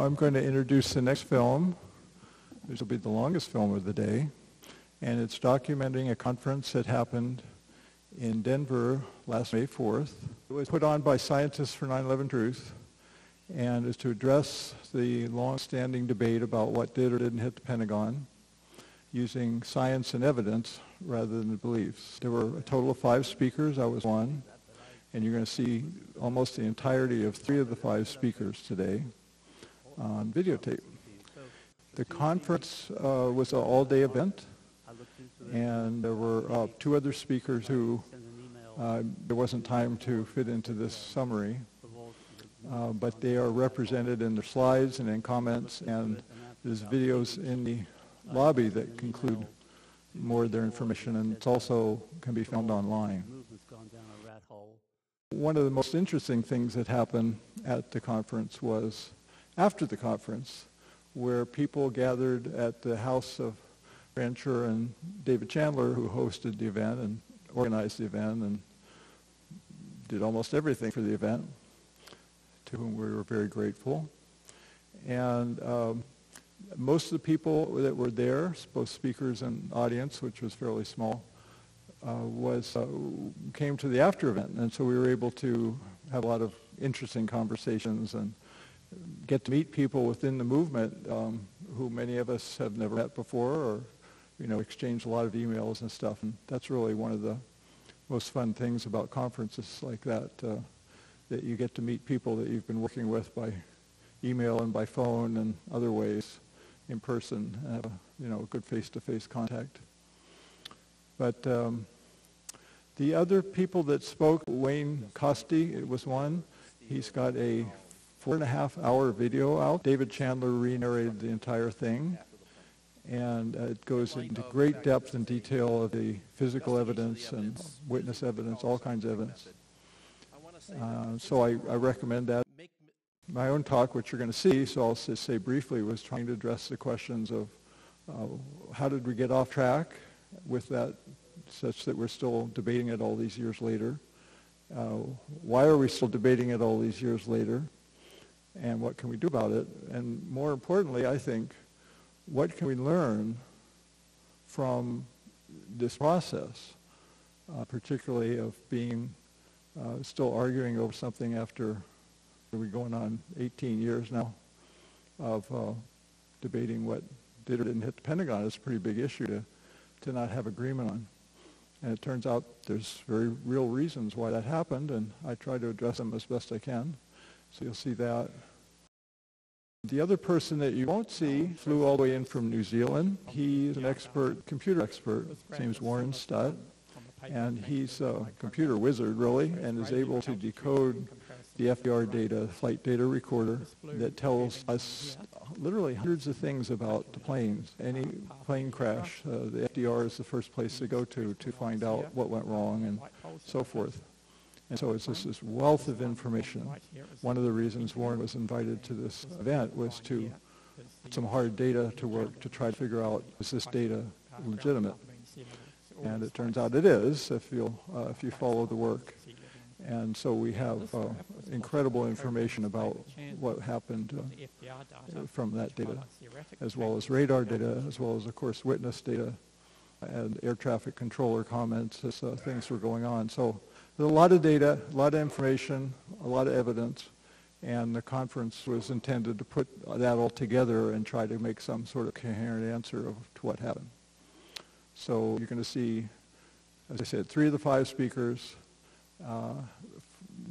I'm going to introduce the next film. This will be the longest film of the day, and it's documenting a conference that happened in Denver last May 4th. It was put on by Scientists for 9/11 Truth, and is to address the long-standing debate about what did or didn't hit the Pentagon using science and evidence rather than beliefs. There were a total of 5 speakers. I was one, and you're going to see almost the entirety of 3 of the 5 speakers today on videotape. The conference was an all-day event, and there were 2 other speakers who there wasn't time to fit into this summary, but they are represented in the slides and in comments, and there's videos in the lobby that conclude more of their information, and it also can be found online. One of the most interesting things that happened at the conference was after the conference, where people gathered at the house of Rancher and David Chandler, who hosted the event and organized the event and did almost everything for the event, to whom we were very grateful. And most of the people that were there, both speakers and audience, which was fairly small, came to the after event. And so we were able to have a lot of interesting conversations and get to meet people within the movement who many of us have never met before, or exchange a lot of emails and stuff. And that's really one of the most fun things about conferences like that, that you get to meet people that you've been working with by email and by phone and other ways in person, and have a good face-to-face contact. But the other people that spoke, Wayne Costi, it was one. He's got a 4.5-hour video out. David Chandler re-narrated the entire thing, and it goes into great depth and detail of the physical evidence and witness evidence, all kinds of evidence. So I recommend that. My own talk, which you're going to see, so I'll just say briefly, was trying to address the questions of how did we get off track with that, such that we're still debating it all these years later. Why are we still debating it all these years later? And what can we do about it? And more importantly, I think, what can we learn from this process, particularly of being still arguing over something after we're going on 18 years now of debating what did or didn't hit the Pentagon. It's a pretty big issue to not have agreement on. And it turns out there's very real reasons why that happened, and I try to address them as best I can. So you'll see that. The other person that you won't see flew all the way in from New Zealand. He's an expert, computer expert. His name's Warren Stutt, and he's a computer wizard, really, and is able to decode the FDR data, flight data recorder, that tells us literally hundreds of things about the planes. Any plane crash, the FDR is the first place to go to find out what went wrong and so forth. And so it's just this wealth of information. One of the reasons Warren was invited to this event was to put some hard data to work to try to figure out, is this data legitimate? And it turns out it is, if you follow the work. And so we have incredible information about what happened from that data, as well as radar data, as well as, of course, witness data and air traffic controller comments as things were going on. So there's a lot of data, a lot of information, a lot of evidence, and the conference was intended to put that all together and try to make some sort of coherent answer to what happened. So you're going to see, as I said, 3 of the 5 speakers,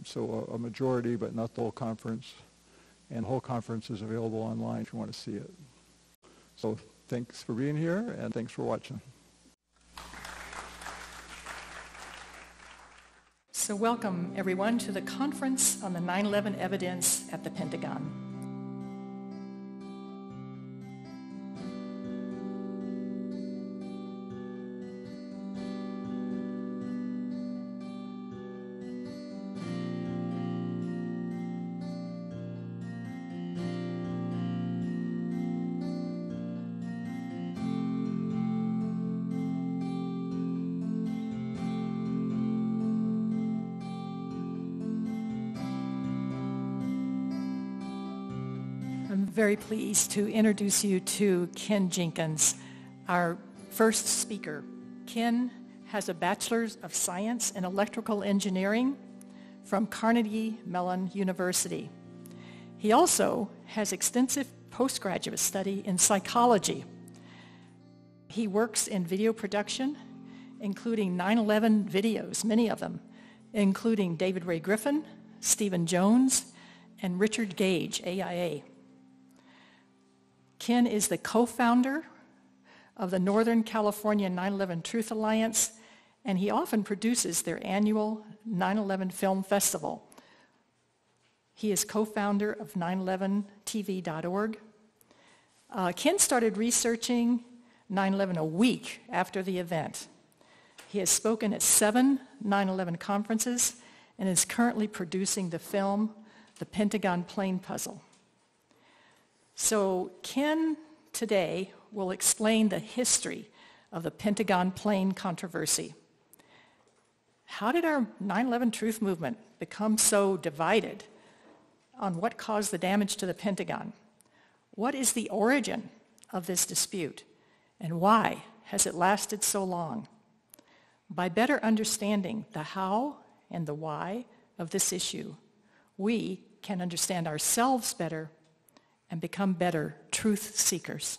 so a majority, but not the whole conference. And the whole conference is available online if you want to see it. So thanks for being here, and thanks for watching. So welcome, everyone, to the Conference on the 9/11 Evidence at the Pentagon. very pleased to introduce you to Ken Jenkins, our first speaker. Ken has a Bachelor's of Science in Electrical Engineering from Carnegie Mellon University. He also has extensive postgraduate study in psychology. He works in video production, including 9/11 videos, many of them, including David Ray Griffin, Stephen Jones, and Richard Gage, AIA. Ken is the co-founder of the Northern California 9/11 Truth Alliance, and he often produces their annual 9/11 Film Festival. He is co-founder of 911tv.org. Ken started researching 9/11 a week after the event. He has spoken at 7 9/11 conferences and is currently producing the film, The Pentagon Plane Puzzle. So Ken today will explain the history of the Pentagon plane controversy. How did our 9/11 truth movement become so divided on what caused the damage to the Pentagon? What is the origin of this dispute, and why has it lasted so long? By better understanding the how and the why of this issue, we can understand ourselves better and become better truth seekers.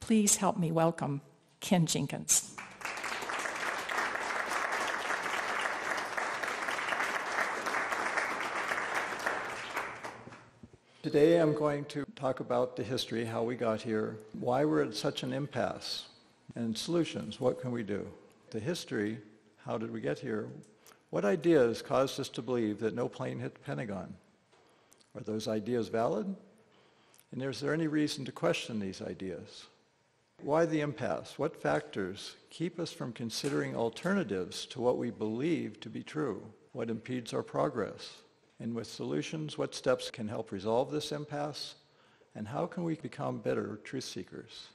Please help me welcome Ken Jenkins. Today I'm going to talk about the history, how we got here, why we're at such an impasse, and solutions, what can we do? The history, how did we get here? What ideas caused us to believe that no plane hit the Pentagon? Are those ideas valid? And is there any reason to question these ideas? Why the impasse? What factors keep us from considering alternatives to what we believe to be true? What impedes our progress? And with solutions, what steps can help resolve this impasse? And how can we become better truth seekers?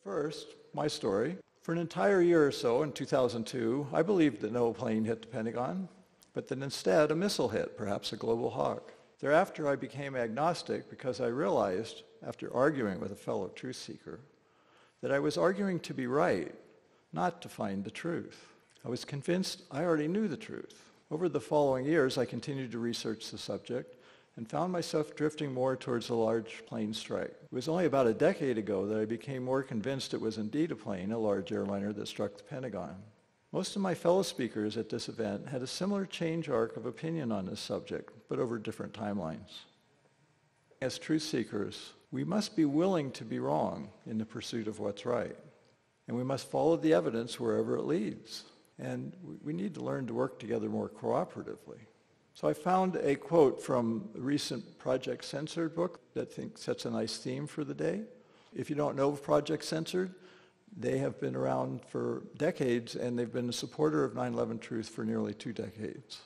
First, my story. For an entire year or so in 2002, I believed that no plane hit the Pentagon, but that instead a missile hit, perhaps a global hawk. Thereafter, I became agnostic because I realized, after arguing with a fellow truth seeker, that I was arguing to be right, not to find the truth. I was convinced I already knew the truth. Over the following years, I continued to research the subject and found myself drifting more towards a large plane strike. It was only about a decade ago that I became more convinced it was indeed a plane, a large airliner that struck the Pentagon. Most of my fellow speakers at this event had a similar change arc of opinion on this subject, but over different timelines. As truth seekers, we must be willing to be wrong in the pursuit of what's right. And we must follow the evidence wherever it leads. And we need to learn to work together more cooperatively. So I found a quote from a recent Project Censored book that I think sets a nice theme for the day. If you don't know Project Censored, they have been around for decades, and they've been a supporter of 9/11 truth for nearly 2 decades.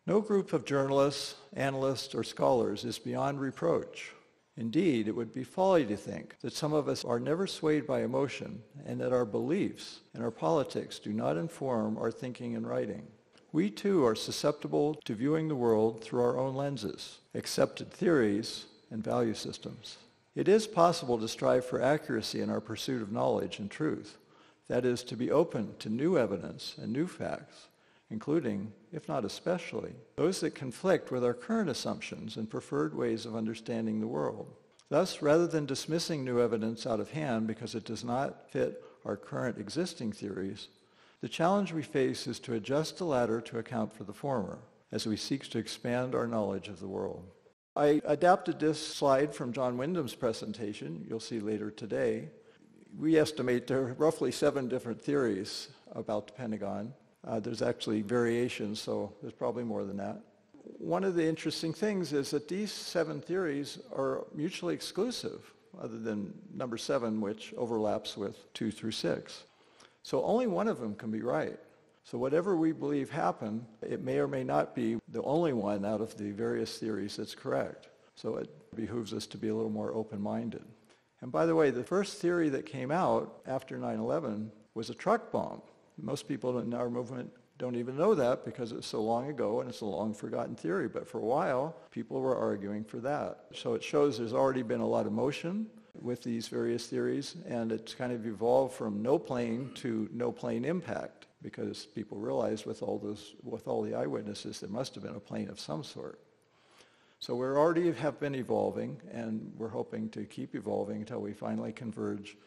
No group of journalists, analysts, or scholars is beyond reproach. Indeed, it would be folly to think that some of us are never swayed by emotion and that our beliefs and our politics do not inform our thinking and writing. We too are susceptible to viewing the world through our own lenses, accepted theories, and value systems. It is possible to strive for accuracy in our pursuit of knowledge and truth. That is, to be open to new evidence and new facts, including, if not especially, those that conflict with our current assumptions and preferred ways of understanding the world. Thus, rather than dismissing new evidence out of hand because it does not fit our current existing theories, the challenge we face is to adjust the latter to account for the former, as we seek to expand our knowledge of the world. I adapted this slide from John Wyndham's presentation, you'll see later today. We estimate there are roughly 7 different theories about the Pentagon. There's actually variations, so there's probably more than that. One of the interesting things is that these 7 theories are mutually exclusive, other than number 7, which overlaps with 2 through 6. So only one of them can be right. So whatever we believe happened, it may or may not be the only one out of the various theories that's correct. So it behooves us to be a little more open-minded. And by the way, the first theory that came out after 9/11 was a truck bomb. Most people in our movement don't even know that because it's so long ago and it's a long forgotten theory. But for a while, people were arguing for that. So it shows there's already been a lot of motion with these various theories, and it's kind of evolved from no plane to no plane impact, because people realized with all the eyewitnesses, there must have been a plane of some sort. So we already have been evolving, and we're hoping to keep evolving until we finally converge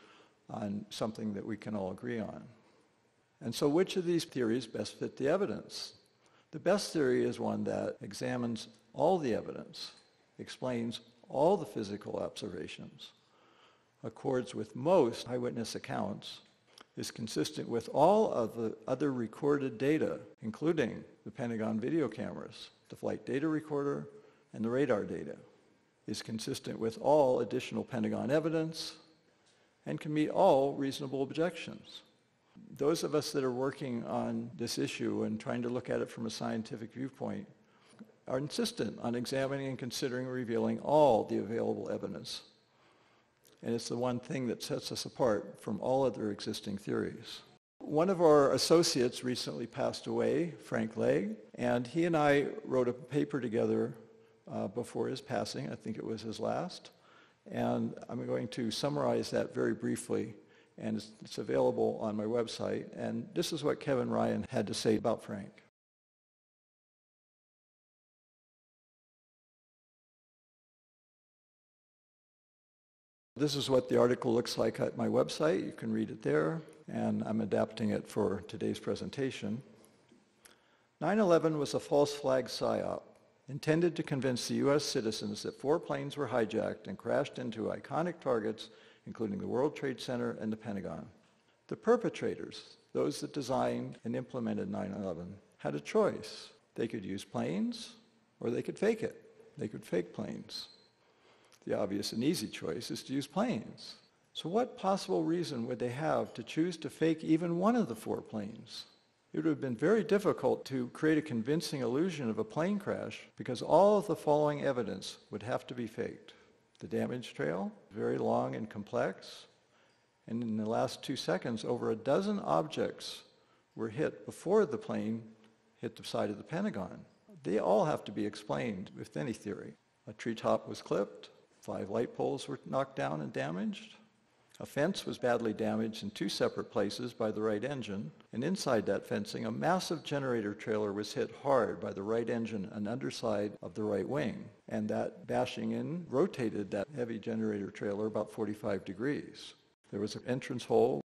on something that we can all agree on. And so which of these theories best fit the evidence? The best theory is one that examines all the evidence, explains all the physical observations, accords with most eyewitness accounts, is consistent with all of the other recorded data, including the Pentagon video cameras, the flight data recorder, and the radar data, is consistent with all additional Pentagon evidence, and can meet all reasonable objections. Those of us that are working on this issue and trying to look at it from a scientific viewpoint are insistent on examining and considering and revealing all the available evidence. And it's the one thing that sets us apart from all other existing theories. One of our associates recently passed away, Frank Legg, and he and I wrote a paper together before his passing. I think it was his last. And I'm going to summarize that very briefly, and it's available on my website. And this is what Kevin Ryan had to say about Frank. This is what the article looks like at my website. You can read it there, and I'm adapting it for today's presentation. 9/11 was a false flag psyop intended to convince the U.S. citizens that 4 planes were hijacked and crashed into iconic targets, including the World Trade Center and the Pentagon. The perpetrators, those that designed and implemented 9/11, had a choice. They could use planes, or they could fake it. They could fake planes. The obvious and easy choice is to use planes. So what possible reason would they have to choose to fake even one of the 4 planes? It would have been very difficult to create a convincing illusion of a plane crash because all of the following evidence would have to be faked. The damage trail, very long and complex, and in the last 2 seconds, over a dozen objects were hit before the plane hit the side of the Pentagon. They all have to be explained with any theory. A treetop was clipped, 5 light poles were knocked down and damaged. A fence was badly damaged in 2 separate places by the right engine, and inside that fencing, a massive generator trailer was hit hard by the right engine and underside of the right wing, and that bashing in rotated that heavy generator trailer about 45 degrees. There was an entrance hole.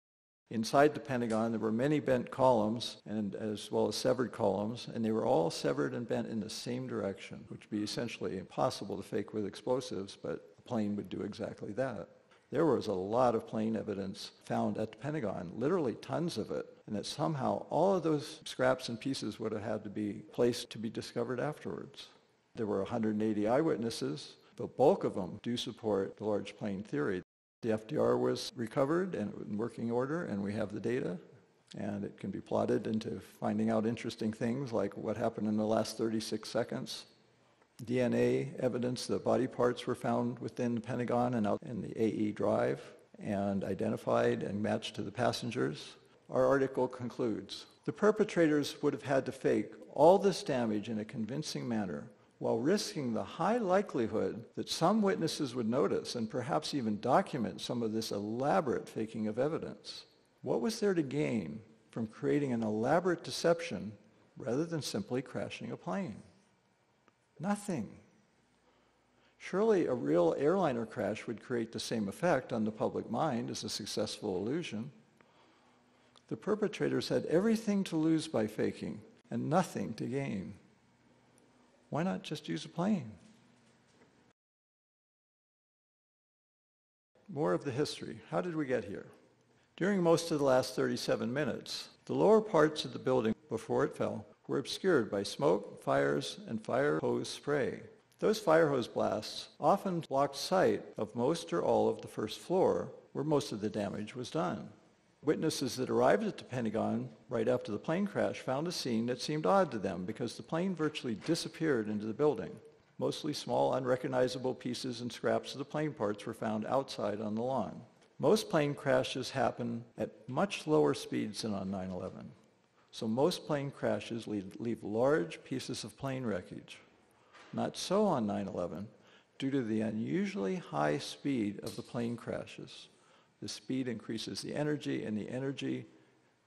Inside the Pentagon, there were many bent columns, and as well as severed columns, and they were all severed and bent in the same direction, which would be essentially impossible to fake with explosives, but a plane would do exactly that. There was a lot of plane evidence found at the Pentagon, literally tons of it, and that somehow all of those scraps and pieces would have had to be placed to be discovered afterwards. There were 180 eyewitnesses. The bulk of them do support the large plane theory. The FDR was recovered and in working order, and we have the data, and it can be plotted into finding out interesting things like what happened in the last 36 seconds. DNA evidence, the body parts were found within the Pentagon and out in the AE drive and identified and matched to the passengers. Our article concludes, the perpetrators would have had to fake all this damage in a convincing manner while risking the high likelihood that some witnesses would notice and perhaps even document some of this elaborate faking of evidence. What was there to gain from creating an elaborate deception rather than simply crashing a plane? Nothing. Surely a real airliner crash would create the same effect on the public mind as a successful illusion. The perpetrators had everything to lose by faking and nothing to gain. Why not just use a plane? More of the history. How did we get here? During most of the last 37 minutes, the lower parts of the building before it fell were obscured by smoke, fires, and fire hose spray. Those fire hose blasts often blocked sight of most or all of the first floor, where most of the damage was done. Witnesses that arrived at the Pentagon right after the plane crash found a scene that seemed odd to them because the plane virtually disappeared into the building. Mostly small, unrecognizable pieces and scraps of the plane parts were found outside on the lawn. Most plane crashes happen at much lower speeds than on 9/11. So most plane crashes leave large pieces of plane wreckage. Not so on 9/11, due to the unusually high speed of the plane crashes. The speed increases the energy, and the energy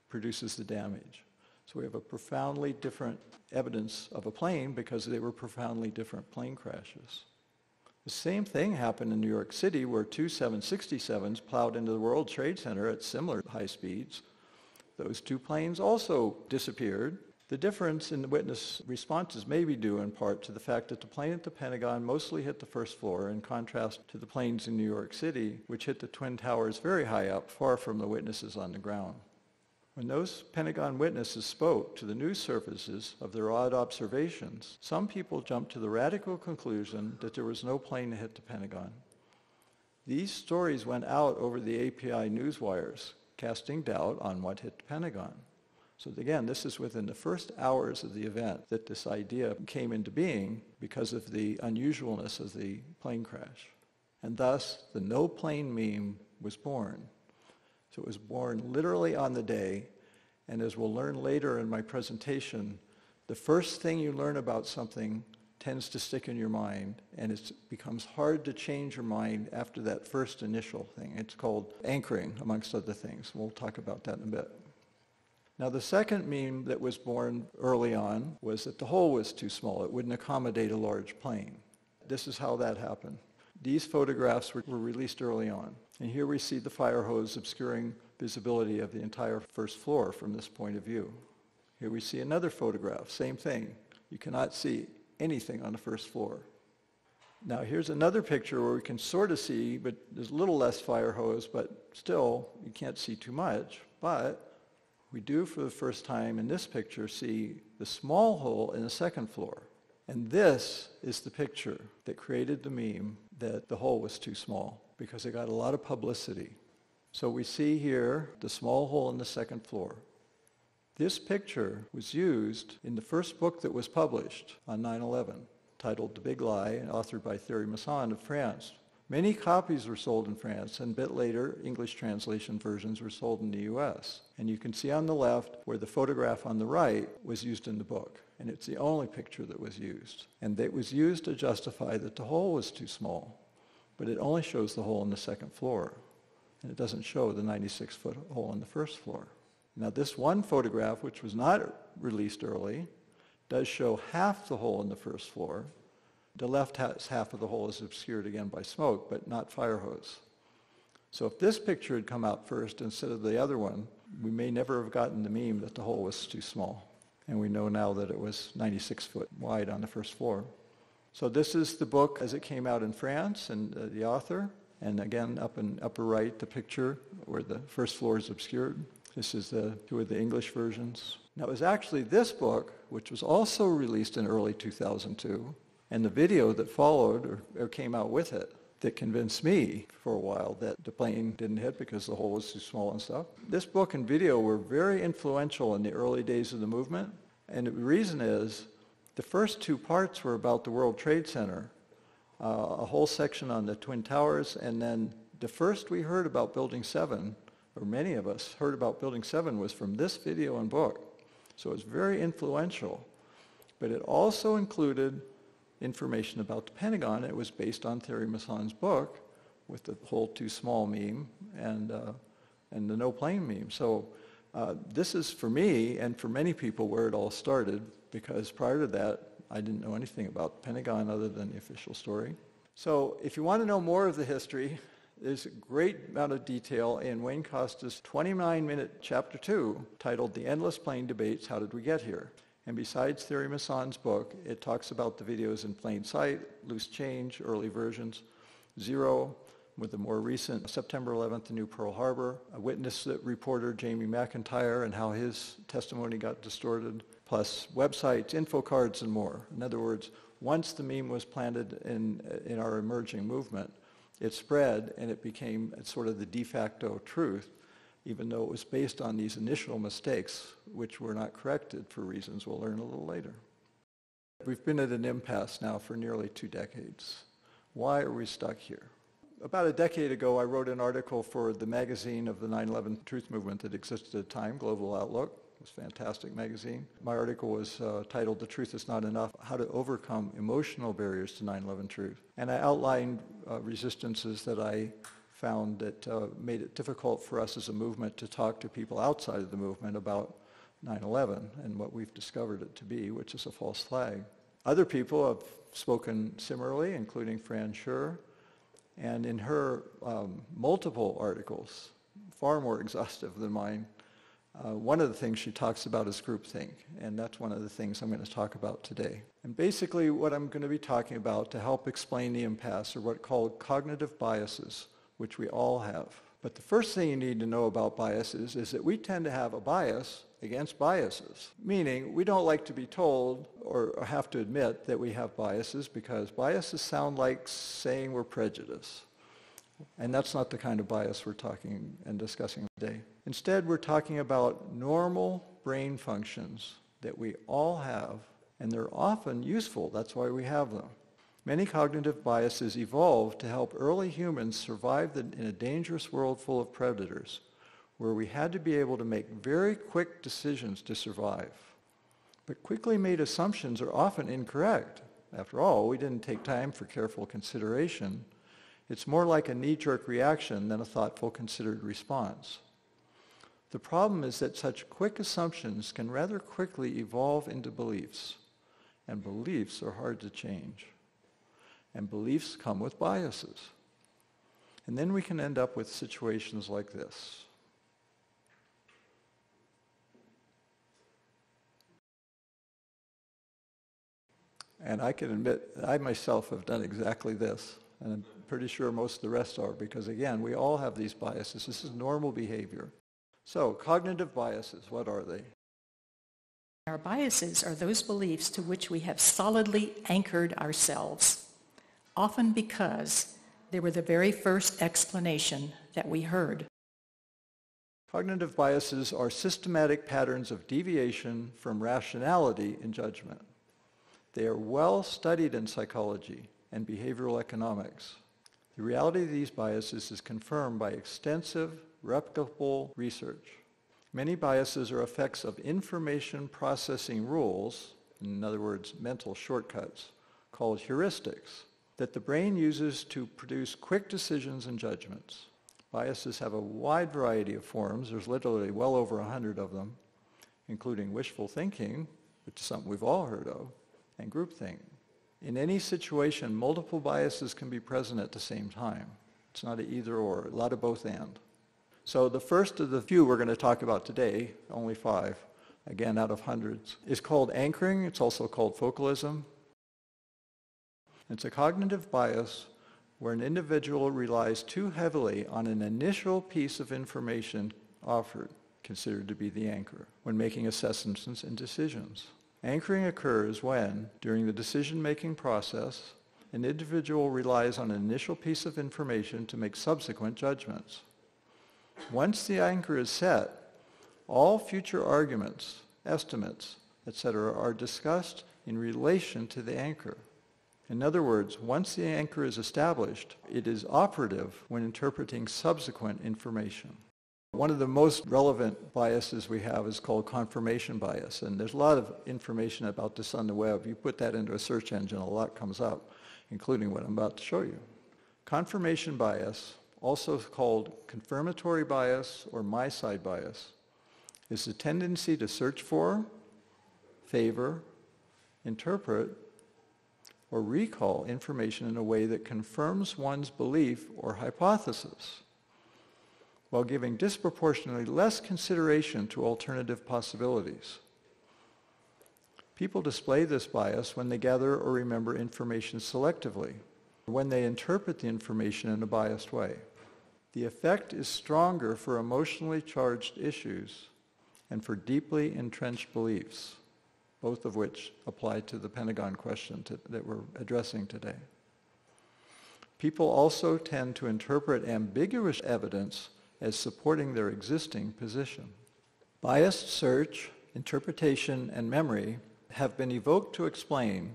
produces the damage. So we have a profoundly different evidence of a plane because they were profoundly different plane crashes. The same thing happened in New York City, where two 767s plowed into the World Trade Center at similar high speeds. Those two planes also disappeared. The difference in the witness responses may be due in part to the fact that the plane at the Pentagon mostly hit the first floor, in contrast to the planes in New York City, which hit the Twin Towers very high up, far from the witnesses on the ground. When those Pentagon witnesses spoke to the news services of their odd observations, some people jumped to the radical conclusion that there was no plane that hit the Pentagon. These stories went out over the API news wires, casting doubt on what hit the Pentagon. So again, this is within the first hours of the event that this idea came into being because of the unusualness of the plane crash. And thus, the no plane meme was born. So it was born literally on the day, and as we'll learn later in my presentation, the first thing you learn about something tends to stick in your mind, and it becomes hard to change your mind after that first initial thing. It's called anchoring, amongst other things. We'll talk about that in a bit. Now, the second meme that was born early on was that the hole was too small. It wouldn't accommodate a large plane. This is how that happened. These photographs were released early on. And here we see the fire hose obscuring visibility of the entire first floor from this point of view. Here we see another photograph, same thing. You cannot see anything on the first floor. Now here's another picture where we can sort of see, but there's a little less fire hose, but still you can't see too much. But we do, for the first time in this picture, see the small hole in the second floor. And this is the picture that created the meme that the hole was too small, because it got a lot of publicity. So we see here the small hole in the second floor. This picture was used in the first book that was published on 9/11, titled The Big Lie, and authored by Thierry Masson of France. Many copies were sold in France, and a bit later, English translation versions were sold in the US. And you can see on the left where the photograph on the right was used in the book. And it's the only picture that was used. And it was used to justify that the hole was too small. But it only shows the hole in the second floor. And it doesn't show the 96-foot hole in the first floor. Now this one photograph, which was not released early, does show half the hole in the first floor. The left half of the hole is obscured again by smoke, but not fire hose. So if this picture had come out first instead of the other one, we may never have gotten the meme that the hole was too small. And we know now that it was 96 foot wide on the first floor. So this is the book as it came out in France, and the author. And again, up in upper right, the picture where the first floor is obscured. This is two of the English versions. Now it was actually this book, which was also released in early 2002, and the video that followed or came out with it that convinced me for a while that the plane didn't hit because the hole was too small and stuff. This book and video were very influential in the early days of the movement, and the reason is the first two parts were about the World Trade Center, a whole section on the Twin Towers, and then the first we heard about Building 7, or many of us heard about Building 7, was from this video and book. So it was very influential, but it also included information about the Pentagon. It was based on Thierry Masson's book with the hole too small meme and the no plane meme. So this is, for me and for many people, where it all started, because prior to that, I didn't know anything about the Pentagon other than the official story. So if you want to know more of the history, there's a great amount of detail in Wayne Costa's 29-minute Chapter 2 titled The Endless Plane Debates, How Did We Get Here? And besides Thierry Masson's book, it talks about the videos in plain sight, loose change, early versions, Zero, with the more recent September 11th, the new Pearl Harbor, a witness reporter, Jamie McIntyre, and how his testimony got distorted, plus websites, info cards, and more. In other words, once the meme was planted in our emerging movement, it spread and it became sort of the de facto truth, even though it was based on these initial mistakes, which were not corrected for reasons we'll learn a little later. We've been at an impasse now for nearly 2 decades. Why are we stuck here? About a decade ago, I wrote an article for the magazine of the 9/11 truth movement that existed at the time, Global Outlook. It was a fantastic magazine. My article was titled "The Truth Is Not Enough: How to Overcome Emotional Barriers to 9/11 Truth." And I outlined resistances that I found that made it difficult for us as a movement to talk to people outside of the movement about 9/11 and what we've discovered it to be, which is a false flag. Other people have spoken similarly, including Fran Scher, and in her multiple articles, far more exhaustive than mine, one of the things she talks about is groupthink, and that's one of the things I'm going to talk about today. And basically what I'm going to be talking about to help explain the impasse are what are called cognitive biases, which we all have. But the first thing you need to know about biases is that we tend to have a bias against biases, meaning we don't like to be told or have to admit that we have biases because biases sound like saying we're prejudiced. And that's not the kind of bias we're talking and discussing today. Instead, we're talking about normal brain functions that we all have, and they're often useful. That's why we have them. Many cognitive biases evolved to help early humans survive in a dangerous world full of predators, where we had to be able to make very quick decisions to survive. But quickly made assumptions are often incorrect. After all, we didn't take time for careful consideration. It's more like a knee-jerk reaction than a thoughtful, considered response. The problem is that such quick assumptions can rather quickly evolve into beliefs, and beliefs are hard to change. And beliefs come with biases. And then we can end up with situations like this. And I can admit, I myself have done exactly this, and I'm pretty sure most of the rest are, because again, we all have these biases. This is normal behavior. So, cognitive biases, what are they? Our biases are those beliefs to which we have solidly anchored ourselves, often because they were the very first explanation that we heard. Cognitive biases are systematic patterns of deviation from rationality in judgment. They are well studied in psychology and behavioral economics. The reality of these biases is confirmed by extensive, replicable research. Many biases are effects of information processing rules, in other words, mental shortcuts, called heuristics, that the brain uses to produce quick decisions and judgments. Biases have a wide variety of forms. There's literally well over 100 of them, including wishful thinking, which is something we've all heard of, and groupthink. In any situation, multiple biases can be present at the same time. It's not an either or, a lot of both and. So the first of the few we're going to talk about today, only 5, again out of hundreds, is called anchoring. It's also called focalism. It's a cognitive bias where an individual relies too heavily on an initial piece of information offered, considered to be the anchor, when making assessments and decisions. Anchoring occurs when, during the decision-making process, an individual relies on an initial piece of information to make subsequent judgments. Once the anchor is set, all future arguments, estimates, etc. are discussed in relation to the anchor. In other words, once the anchor is established, it is operative when interpreting subsequent information. One of the most relevant biases we have is called confirmation bias, and there's a lot of information about this on the web. You put that into a search engine, a lot comes up, including what I'm about to show you. Confirmation bias, also called confirmatory bias or my-side bias, is the tendency to search for, favor, interpret, or recall information in a way that confirms one's belief or hypothesis, while giving disproportionately less consideration to alternative possibilities. People display this bias when they gather or remember information selectively, when they interpret the information in a biased way. The effect is stronger for emotionally charged issues and for deeply entrenched beliefs, both of which apply to the Pentagon question that we're addressing today. People also tend to interpret ambiguous evidence as supporting their existing position. Biased search, interpretation, and memory have been evoked to explain,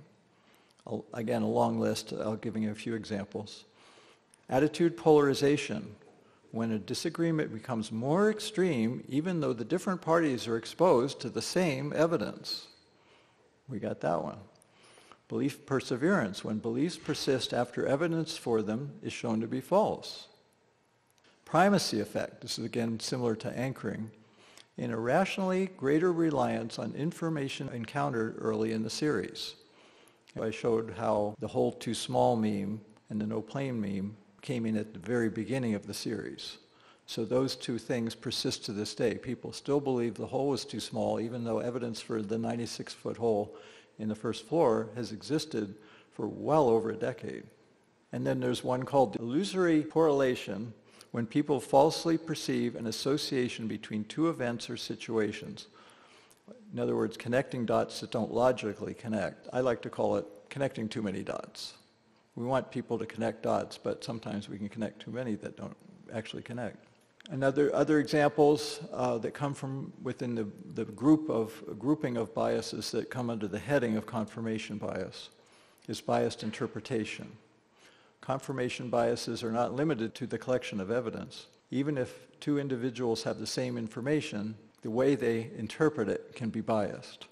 again a long list, I'll give you a few examples. Attitude polarization, when a disagreement becomes more extreme, even though the different parties are exposed to the same evidence. We got that one. Belief perseverance, when beliefs persist after evidence for them is shown to be false. Primacy effect, this is again similar to anchoring, in a rationally greater reliance on information encountered early in the series. I showed how the whole too small meme and the no plane meme came in at the very beginning of the series. So those two things persist to this day. People still believe the hole was too small, even though evidence for the 96-foot hole in the first floor has existed for well over a decade. And then there's one called illusory correlation, when people falsely perceive an association between two events or situations. In other words, connecting dots that don't logically connect. I like to call it connecting too many dots. We want people to connect dots, but sometimes we can connect too many that don't actually connect. Other examples that come from within the grouping of biases that come under the heading of confirmation bias is biased interpretation. Confirmation biases are not limited to the collection of evidence. Even if two individuals have the same information, the way they interpret it can be biased.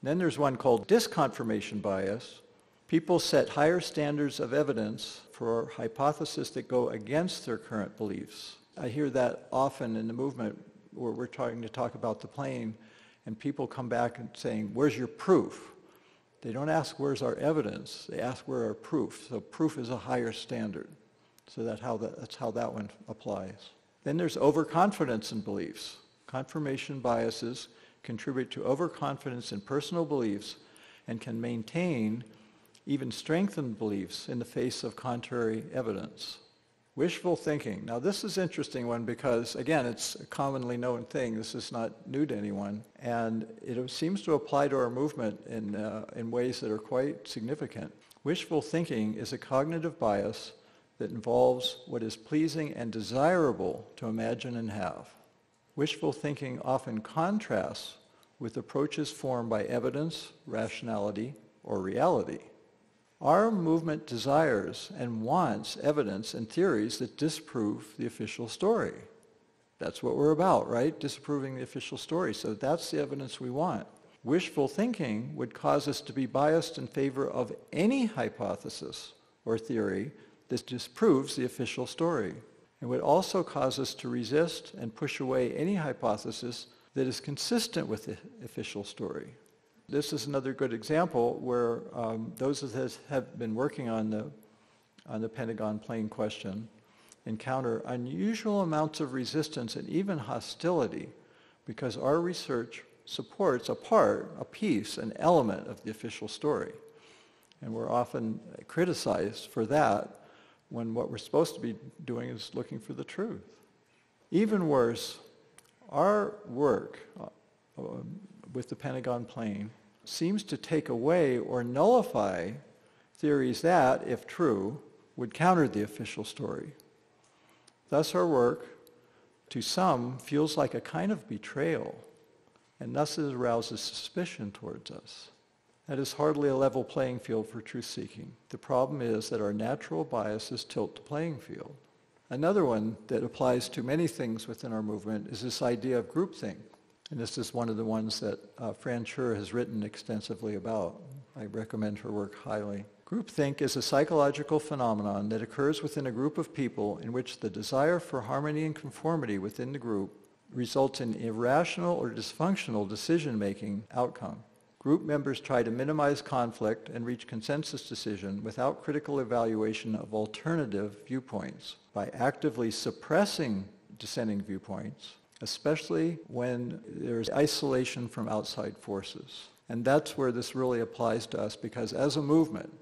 Then there's one called disconfirmation bias. People set higher standards of evidence for hypotheses that go against their current beliefs. I hear that often in the movement where we're trying to talk about the plane, and people come back and saying, where's your proof? They don't ask where's our evidence, they ask where our proof. So proof is a higher standard. So that's how that one applies. Then there's overconfidence in beliefs. Confirmation biases contribute to overconfidence in personal beliefs and can maintain, even strengthen beliefs in the face of contrary evidence. Wishful thinking. Now this is an interesting one because, again, it's a commonly known thing. This is not new to anyone. And it seems to apply to our movement in ways that are quite significant. Wishful thinking is a cognitive bias that involves what is pleasing and desirable to imagine and have. Wishful thinking often contrasts with approaches formed by evidence, rationality, or reality. Our movement desires and wants evidence and theories that disprove the official story. That's what we're about, right? Disproving the official story. So that's the evidence we want. Wishful thinking would cause us to be biased in favor of any hypothesis or theory that disproves the official story. It would also cause us to resist and push away any hypothesis that is consistent with the official story. This is another good example where those of us have been working on the Pentagon plane question encounter unusual amounts of resistance and even hostility because our research supports a piece, an element of the official story. And we're often criticized for that when what we're supposed to be doing is looking for the truth. Even worse, our work with the Pentagon plane seems to take away or nullify theories that, if true, would counter the official story. Thus our work, to some, feels like a kind of betrayal, and thus it arouses suspicion towards us. That is hardly a level playing field for truth-seeking. The problem is that our natural biases tilt the playing field. Another one that applies to many things within our movement is this idea of groupthink. And this is one of the ones that Fran Scher has written extensively about. I recommend her work highly. Groupthink is a psychological phenomenon that occurs within a group of people in which the desire for harmony and conformity within the group results in irrational or dysfunctional decision-making outcome. Group members try to minimize conflict and reach consensus decision without critical evaluation of alternative viewpoints by actively suppressing dissenting viewpoints, especially when there's isolation from outside forces. And that's where this really applies to us, because as a movement,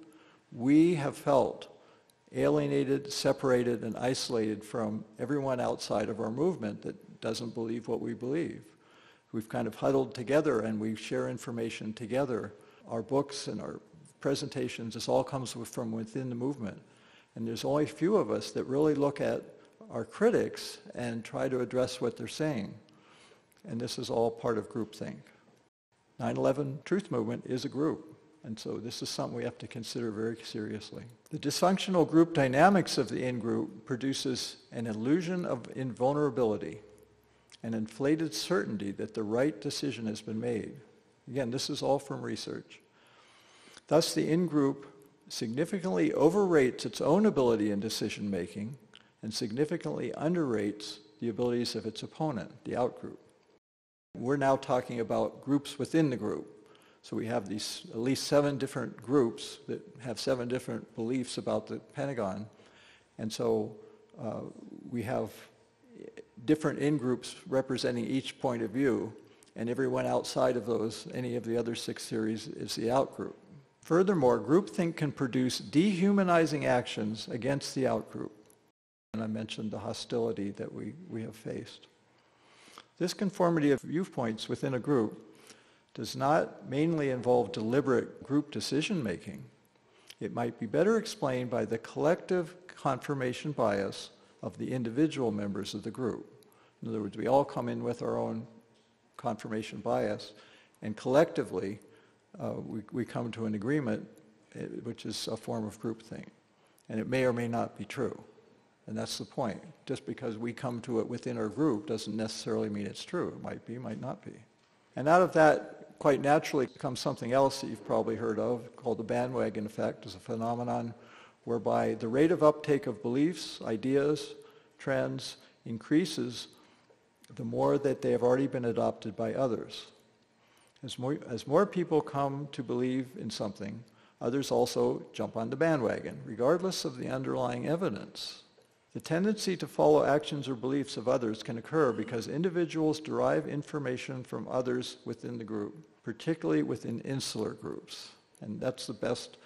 we have felt alienated, separated, and isolated from everyone outside of our movement that doesn't believe what we believe. We've kind of huddled together and we share information together. Our books and our presentations, this all comes from within the movement. And there's only a few of us that really look at our critics and try to address what they're saying. And this is all part of groupthink. 9/11 Truth Movement is a group. and so this is something we have to consider very seriously. The dysfunctional group dynamics of the in-group produces an illusion of invulnerability, an inflated certainty that the right decision has been made. Again, this is all from research. Thus, the in-group significantly overrates its own ability in decision-making and significantly underrates the abilities of its opponent, the out-group. We're now talking about groups within the group. So we have these at least 7 different groups that have 7 different beliefs about the Pentagon. And so we have different in-groups representing each point of view, and everyone outside of those, any of the other 6 theories, is the out-group. Furthermore, groupthink can produce dehumanizing actions against the out-group. And I mentioned the hostility that we have faced. This conformity of viewpoints within a group does not mainly involve deliberate group decision-making. It might be better explained by the collective confirmation bias of the individual members of the group. In other words, we all come in with our own confirmation bias, and collectively we come to an agreement, which is a form of groupthink. And it may or may not be true. And that's the point. Just because we come to it within our group doesn't necessarily mean it's true. It might be, might not be. And out of that, quite naturally, comes something else that you've probably heard of, called the bandwagon effect. It's a phenomenon whereby the rate of uptake of beliefs, ideas, trends increases the more that they have already been adopted by others. As more people come to believe in something, others also jump on the bandwagon, regardless of the underlying evidence. The tendency to follow actions or beliefs of others can occur because individuals derive information from others within the group, particularly within insular groups. And that's the best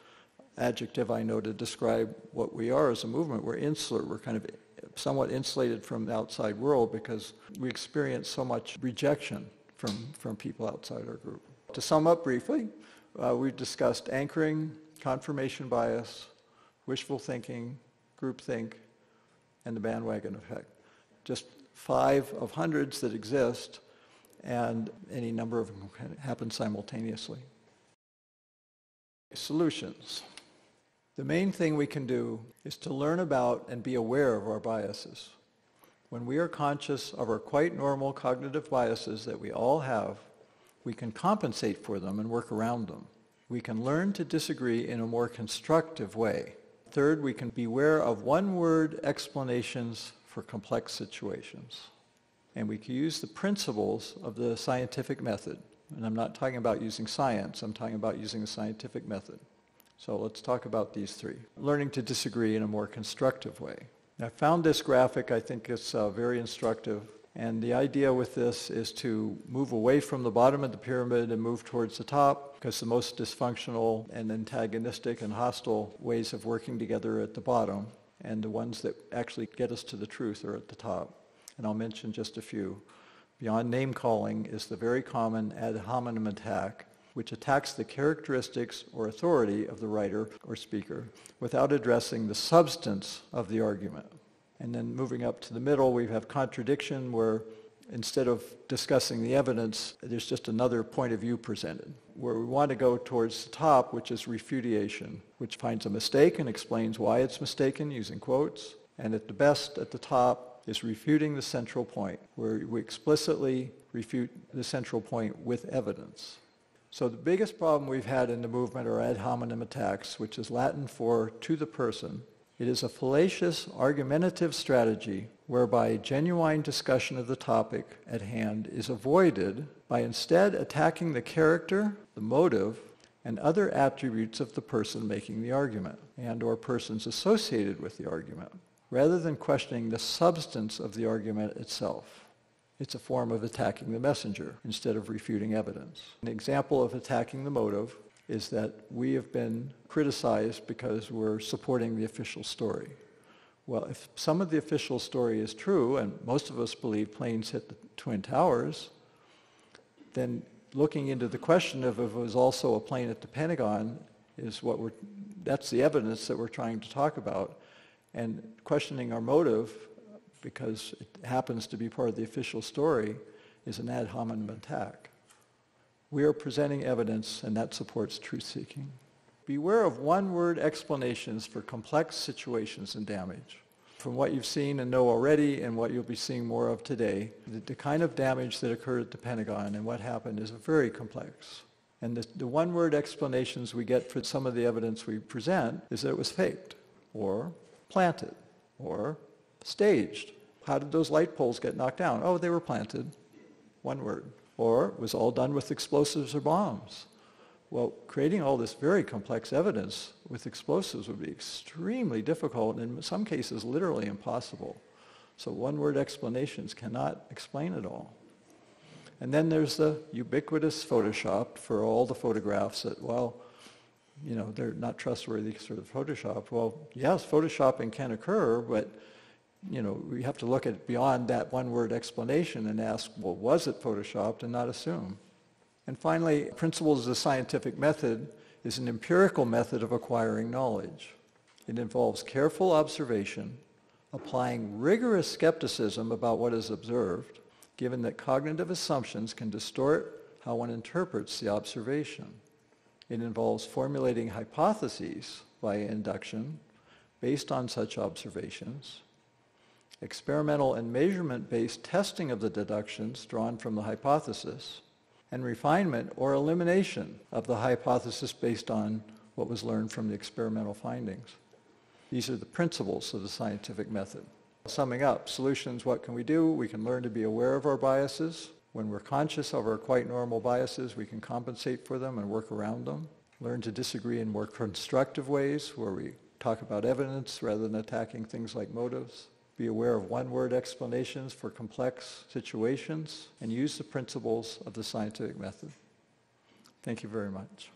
adjective I know to describe what we are as a movement. We're insular. We're kind of somewhat insulated from the outside world because we experience so much rejection from people outside our group. To sum up briefly, we've discussed anchoring, confirmation bias, wishful thinking, groupthink, and the bandwagon effect. Just 5 of hundreds that exist, and any number of them can happen simultaneously. Solutions. The main thing we can do is to learn about and be aware of our biases. When we are conscious of our quite normal cognitive biases that we all have, we can compensate for them and work around them. We can learn to disagree in a more constructive way. Third, we can beware of one-word explanations for complex situations. And we can use the principles of the scientific method. And I'm not talking about using science, I'm talking about using the scientific method. So let's talk about these 3. Learning to disagree in a more constructive way. I found this graphic, I think it's very instructive. And the idea with this is to move away from the bottom of the pyramid and move towards the top, because the most dysfunctional and antagonistic and hostile ways of working together are at the bottom, and the ones that actually get us to the truth are at the top. And I'll mention just a few. Beyond name-calling is the very common ad hominem attack, which attacks the characteristics or authority of the writer or speaker without addressing the substance of the argument. And then moving up to the middle, we have contradiction, where instead of discussing the evidence, there's just another point of view presented. Where we want to go towards the top, which is refutation, which finds a mistake and explains why it's mistaken using quotes. And at the best, at the top, is refuting the central point, where we explicitly refute the central point with evidence. So the biggest problem we've had in the movement are ad hominem attacks, which is Latin for to the person. It is a fallacious, argumentative strategy whereby genuine discussion of the topic at hand is avoided by instead attacking the character, the motive, and other attributes of the person making the argument and or persons associated with the argument, rather than questioning the substance of the argument itself. It's a form of attacking the messenger instead of refuting evidence. An example of attacking the motive is that we have been criticized because we're supporting the official story. Well, if some of the official story is true, and most of us believe planes hit the Twin Towers, then looking into the question of if it was also a plane at the Pentagon is that's the evidence that we're trying to talk about. And questioning our motive, because it happens to be part of the official story, is an ad hominem attack. We are presenting evidence, and that supports truth-seeking. Beware of one-word explanations for complex situations and damage. From what you've seen and know already and what you'll be seeing more of today, the kind of damage that occurred at the Pentagon and what happened is very complex. And the one-word explanations we get for some of the evidence we present is that it was faked, or planted, or staged. How did those light poles get knocked down? Oh, they were planted. One word. Or it was all done with explosives or bombs. Well, creating all this very complex evidence with explosives would be extremely difficult and in some cases literally impossible. So one-word explanations cannot explain it all. And then there's the ubiquitous Photoshop for all the photographs that, well, you know, they're not trustworthy sort of Photoshop. Well, yes, Photoshopping can occur, but, you know, we have to look at beyond that one-word explanation and ask, well, was it Photoshopped, and not assume. And finally, principles of the scientific method is an empirical method of acquiring knowledge. It involves careful observation, applying rigorous skepticism about what is observed, given that cognitive assumptions can distort how one interprets the observation. It involves formulating hypotheses by induction based on such observations, experimental and measurement-based testing of the deductions drawn from the hypothesis, and refinement or elimination of the hypothesis based on what was learned from the experimental findings. These are the principles of the scientific method. Summing up, solutions, what can we do? We can learn to be aware of our biases. When we're conscious of our quite normal biases, we can compensate for them and work around them. Learn to disagree in more constructive ways where we talk about evidence rather than attacking things like motives. Be aware of one-word explanations for complex situations, and use the principles of the scientific method. Thank you very much.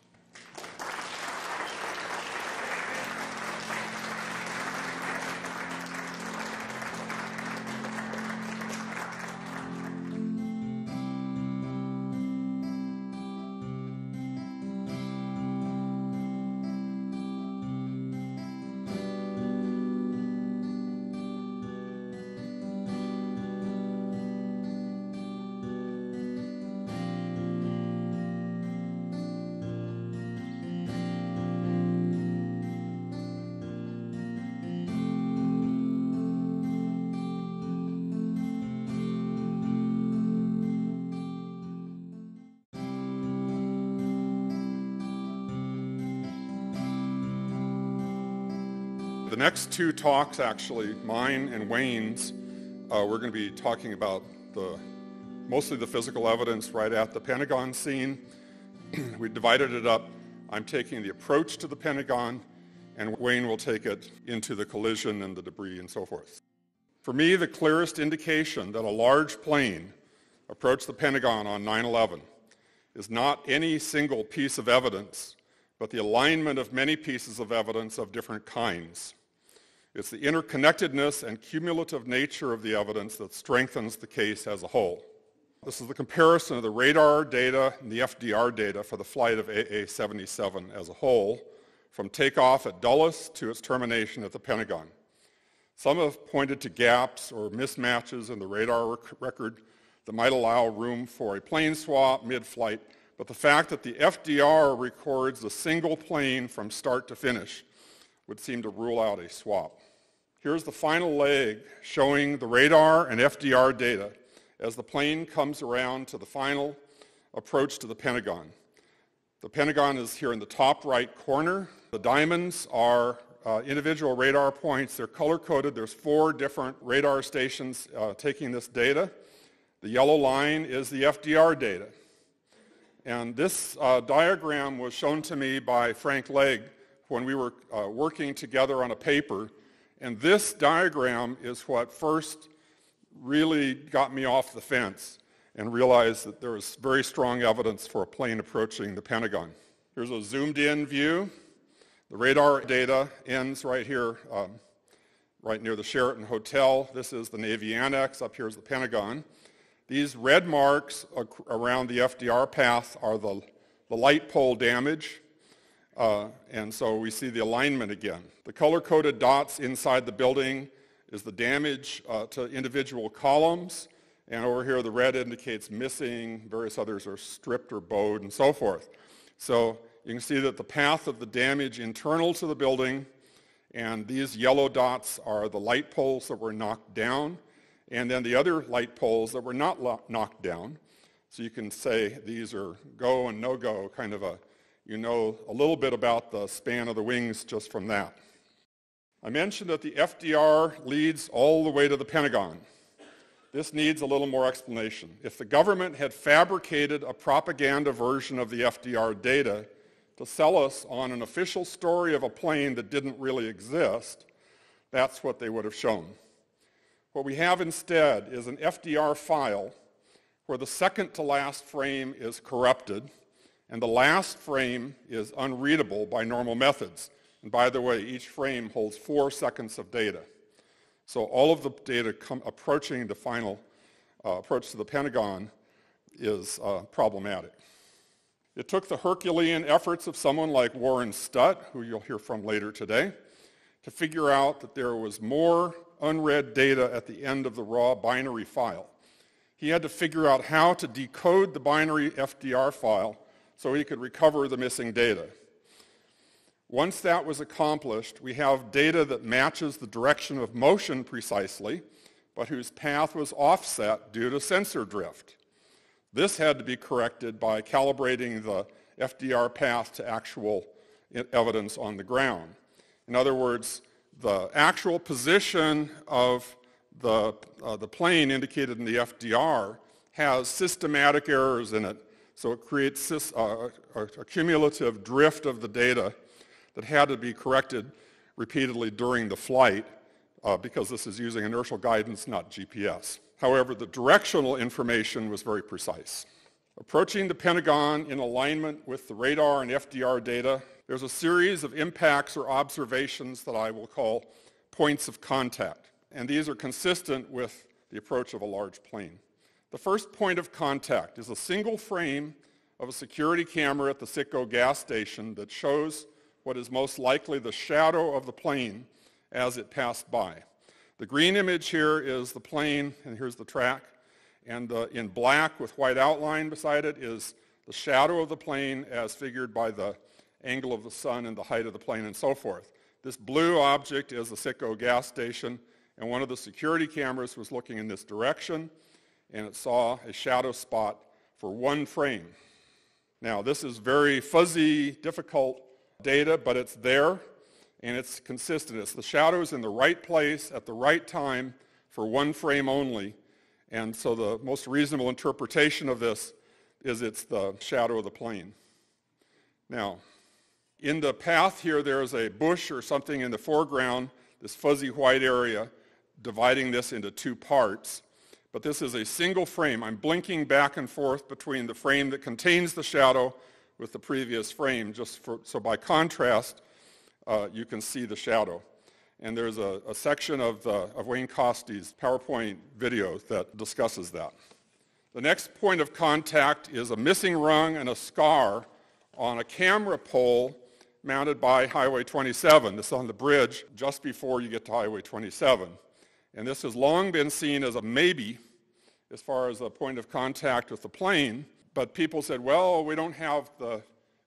The next two talks, actually, mine and Wayne's, we're going to be talking about mostly the physical evidence right at the Pentagon scene. We divided it up. I'm taking the approach to the Pentagon, and Wayne will take it into the collision and the debris and so forth. For me, the clearest indication that a large plane approached the Pentagon on 9/11 is not any single piece of evidence, but the alignment of many pieces of evidence of different kinds. It's the interconnectedness and cumulative nature of the evidence that strengthens the case as a whole. This is the comparison of the radar data and the FDR data for the flight of AA-77 as a whole, from takeoff at Dulles to its termination at the Pentagon. Some have pointed to gaps or mismatches in the radar record that might allow room for a plane swap mid-flight, but the fact that the FDR records a single plane from start to finish would seem to rule out a swap. Here's the final leg showing the radar and FDR data as the plane comes around to the final approach to the Pentagon. The Pentagon is here in the top right corner. The diamonds are individual radar points. They're color-coded. There's 4 different radar stations taking this data. The yellow line is the FDR data. And this diagram was shown to me by Frank Legg when we were working together on a paper. And this diagram is what first really got me off the fence and realized that there was very strong evidence for a plane approaching the Pentagon. Here's a zoomed-in view. The radar data ends right here, right near the Sheraton Hotel. This is the Navy Annex. Up here is the Pentagon. These red marks around the FDR path are the light pole damage, and so we see the alignment again. The color-coded dots inside the building is the damage to individual columns, And over here, the red indicates missing. Various others are stripped or bowed and so forth. So you can see that the path of the damage internal to the building, and these yellow dots are the light poles that were knocked down, and then the other light poles that were not knocked down. So you can say these are go and no-go, kind of you know a little bit about the span of the wings just from that. I mentioned that the FDR leads all the way to the Pentagon. This needs a little more explanation. If the government had fabricated a propaganda version of the FDR data to sell us on an official story of a plane that didn't really exist, that's what they would have shown. What we have instead is an FDR file where the second to last frame is corrupted and the last frame is unreadable by normal methods. And by the way, each frame holds 4 seconds of data. So all of the data approaching the final approach to the Pentagon is problematic. It took the Herculean efforts of someone like Warren Stutt, who you'll hear from later today, to figure out that there was more unread data at the end of the raw binary file. He had to figure out how to decode the binary FDR file so he could recover the missing data. Once that was accomplished, we have data that matches the direction of motion precisely, but whose path was offset due to sensor drift. This had to be corrected by calibrating the FDR path to actual evidence on the ground. In other words, the actual position of the plane indicated in the FDR has systematic errors in it, so it creates a cumulative drift of the data that had to be corrected repeatedly during the flight because this is using inertial guidance, not GPS. However, the directional information was very precise. Approaching the Pentagon in alignment with the radar and FDR data, there's a series of impacts or observations that I will call points of contact. And these are consistent with the approach of a large plane. The first point of contact is a single frame of a security camera at the Citgo gas station that shows what is most likely the shadow of the plane as it passed by. The green image here is the plane, and here's the track, and in black with white outline beside it is the shadow of the plane as figured by the angle of the sun and the height of the plane and so forth. This blue object is the Citgo gas station, and one of the security cameras was looking in this direction, and it saw a shadow spot for one frame. Now, this is very fuzzy, difficult data, but it's there, and it's consistent. It's the shadows in the right place at the right time for one frame only, and so the most reasonable interpretation of this is it's the shadow of the plane. Now, in the path here, there's a bush or something in the foreground, this fuzzy white area, dividing this into 2 parts. But this is a single frame. I'm blinking back and forth between the frame that contains the shadow with the previous frame, so by contrast, you can see the shadow. And there's a section of Wayne Costy's PowerPoint video that discusses that. The next point of contact is a missing rung and a scar on a camera pole mounted by Highway 27. This is on the bridge just before you get to Highway 27. And this has long been seen as a maybe as far as a point of contact with the plane, but people said, well, we don't have the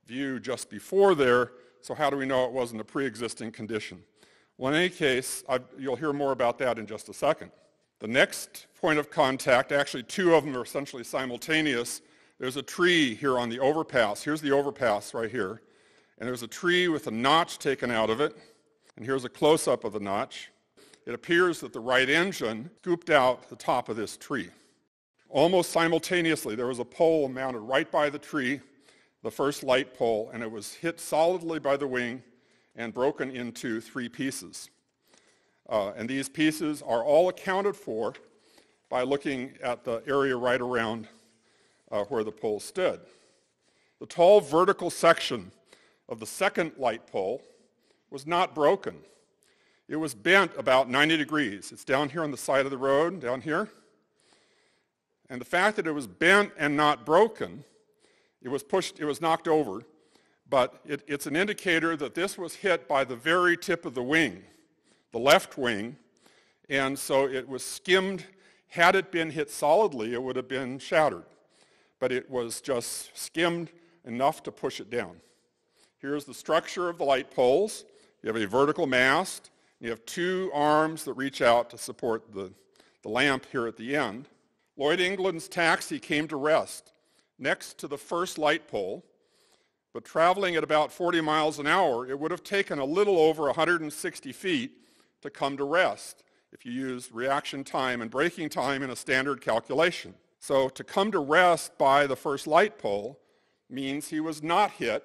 view just before there, so how do we know it wasn't a pre-existing condition? Well, in any case, you'll hear more about that in just a second. The next point of contact, actually 2 of them are essentially simultaneous. There's a tree here on the overpass. Here's the overpass right here. And there's a tree with a notch taken out of it. And here's a close-up of the notch. It appears that the right engine scooped out the top of this tree. Almost simultaneously, there was a pole mounted right by the tree, the first light pole, and it was hit solidly by the wing and broken into 3 pieces. And these pieces are all accounted for by looking at the area right around where the pole stood. The tall vertical section of the second light pole was not broken. It was bent about 90 degrees. It's down here on the side of the road, down here. And the fact that it was bent and not broken, it was knocked over, but it's an indicator that this was hit by the very tip of the wing, the left wing, and so it was skimmed Had it been hit solidly, it would have been shattered. But it was just skimmed enough to push it down. Here's the structure of the light poles. You have a vertical mast. You have two arms that reach out to support the lamp here at the end. Lloyd England's taxi came to rest next to the first light pole, but traveling at about 40 miles an hour, it would have taken a little over 160 feet to come to rest if you used reaction time and braking time in a standard calculation. So to come to rest by the first light pole means he was not hit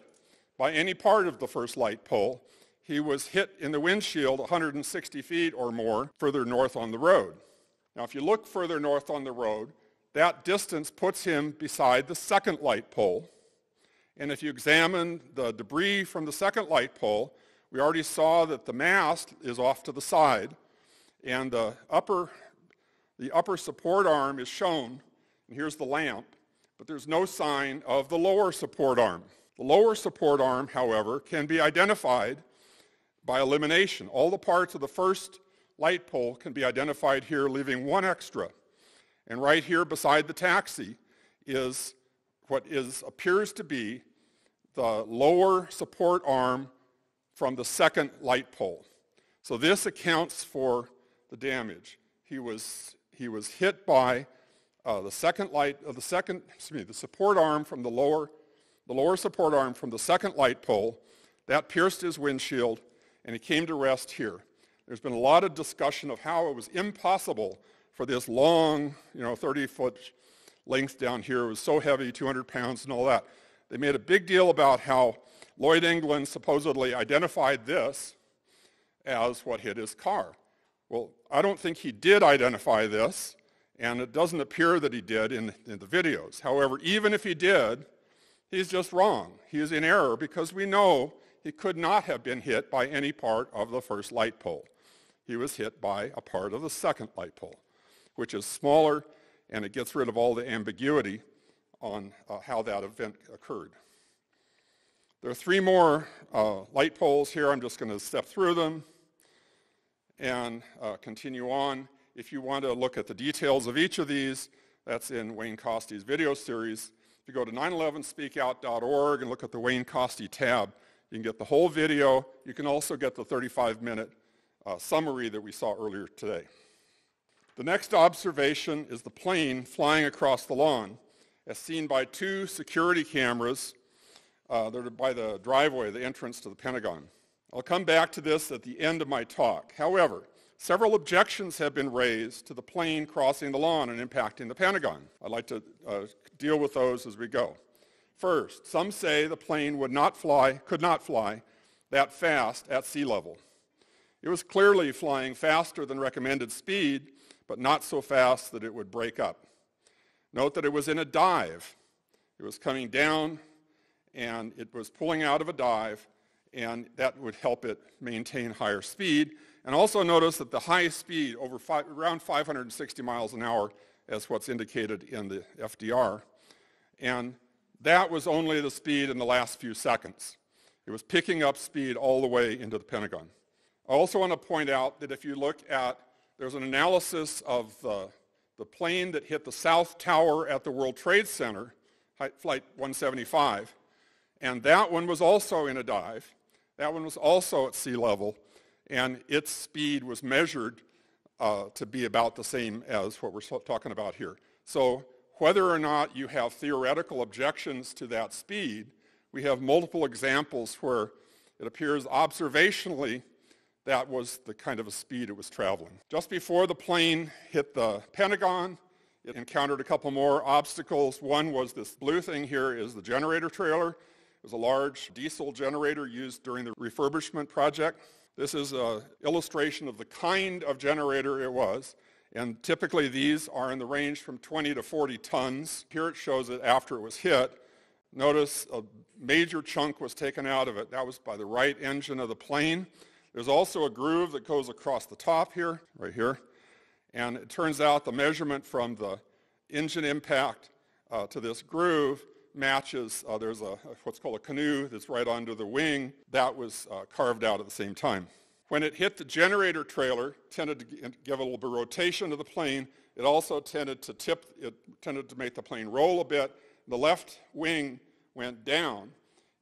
by any part of the first light pole. He was hit in the windshield 160 feet or more further north on the road. Now, if you look further north on the road, that distance puts him beside the second light pole. And if you examine the debris from the second light pole, we already saw that the mast is off to the side, and the upper support arm is shown, and here's the lamp, but there's no sign of the lower support arm. The lower support arm, however, can be identified by elimination. All the parts of the first light pole can be identified here, leaving one extra. And right here beside the taxi is what appears to be the lower support arm from the second light pole. So this accounts for the damage. He was hit by the support arm from the lower support arm from the second light pole. That pierced his windshield, and he came to rest here. There's been a lot of discussion of how it was impossible for this long, 30-foot length down here. It was so heavy, 200 pounds and all that. They made a big deal about how Lloyd England supposedly identified this as what hit his car. Well, I don't think he did identify this, and it doesn't appear that he did in the videos. However, even if he did, he's just wrong. He is in error because we know he could not have been hit by any part of the first light pole. He was hit by a part of the second light pole, which is smaller, and it gets rid of all the ambiguity on how that event occurred. There are three more light poles here. I'm just going to step through them and continue on. If you want to look at the details of each of these, that's in Wayne Costy's video series. If you go to 911speakout.org and look at the Wayne Costy tab, you can get the whole video. You can also get the 35-minute summary that we saw earlier today. The next observation is the plane flying across the lawn, as seen by two security cameras that are by the driveway, the entrance to the Pentagon. I'll come back to this at the end of my talk. However, several objections have been raised to the plane crossing the lawn and impacting the Pentagon. I'd like to deal with those as we go. First, some say the plane could not fly that fast at sea level. It was clearly flying faster than recommended speed, but not so fast that it would break up. Note that it was in a dive. It was coming down, and it was pulling out of a dive, and that would help it maintain higher speed. And also notice that the highest speed, around 560 miles an hour, is what's indicated in the FDR. And that was only the speed in the last few seconds. It was picking up speed all the way into the Pentagon. I also want to point out that if you look at, there's an analysis of the plane that hit the South Tower at the World Trade Center, Flight 175, and that one was also in a dive. That one was also at sea level, and its speed was measured to be about the same as what we're talking about here. So whether or not you have theoretical objections to that speed, we have multiple examples where it appears observationally that was the kind of a speed it was traveling. Just before the plane hit the Pentagon, it encountered a couple more obstacles. One was this blue thing here is the generator trailer. It was a large diesel generator used during the refurbishment project. This is an illustration of the kind of generator it was. And typically these are in the range from 20 to 40 tons. Here it shows it after it was hit. Notice a major chunk was taken out of it. That was by the right engine of the plane. There's also a groove that goes across the top here, right here. And it turns out the measurement from the engine impact to this groove matches, there's what's called a canoe that's right under the wing. That was carved out at the same time. When it hit the generator trailer, it tended to give a little bit of rotation to the plane, It also tended to tip, it tended to make the plane roll a bit. The left wing went down,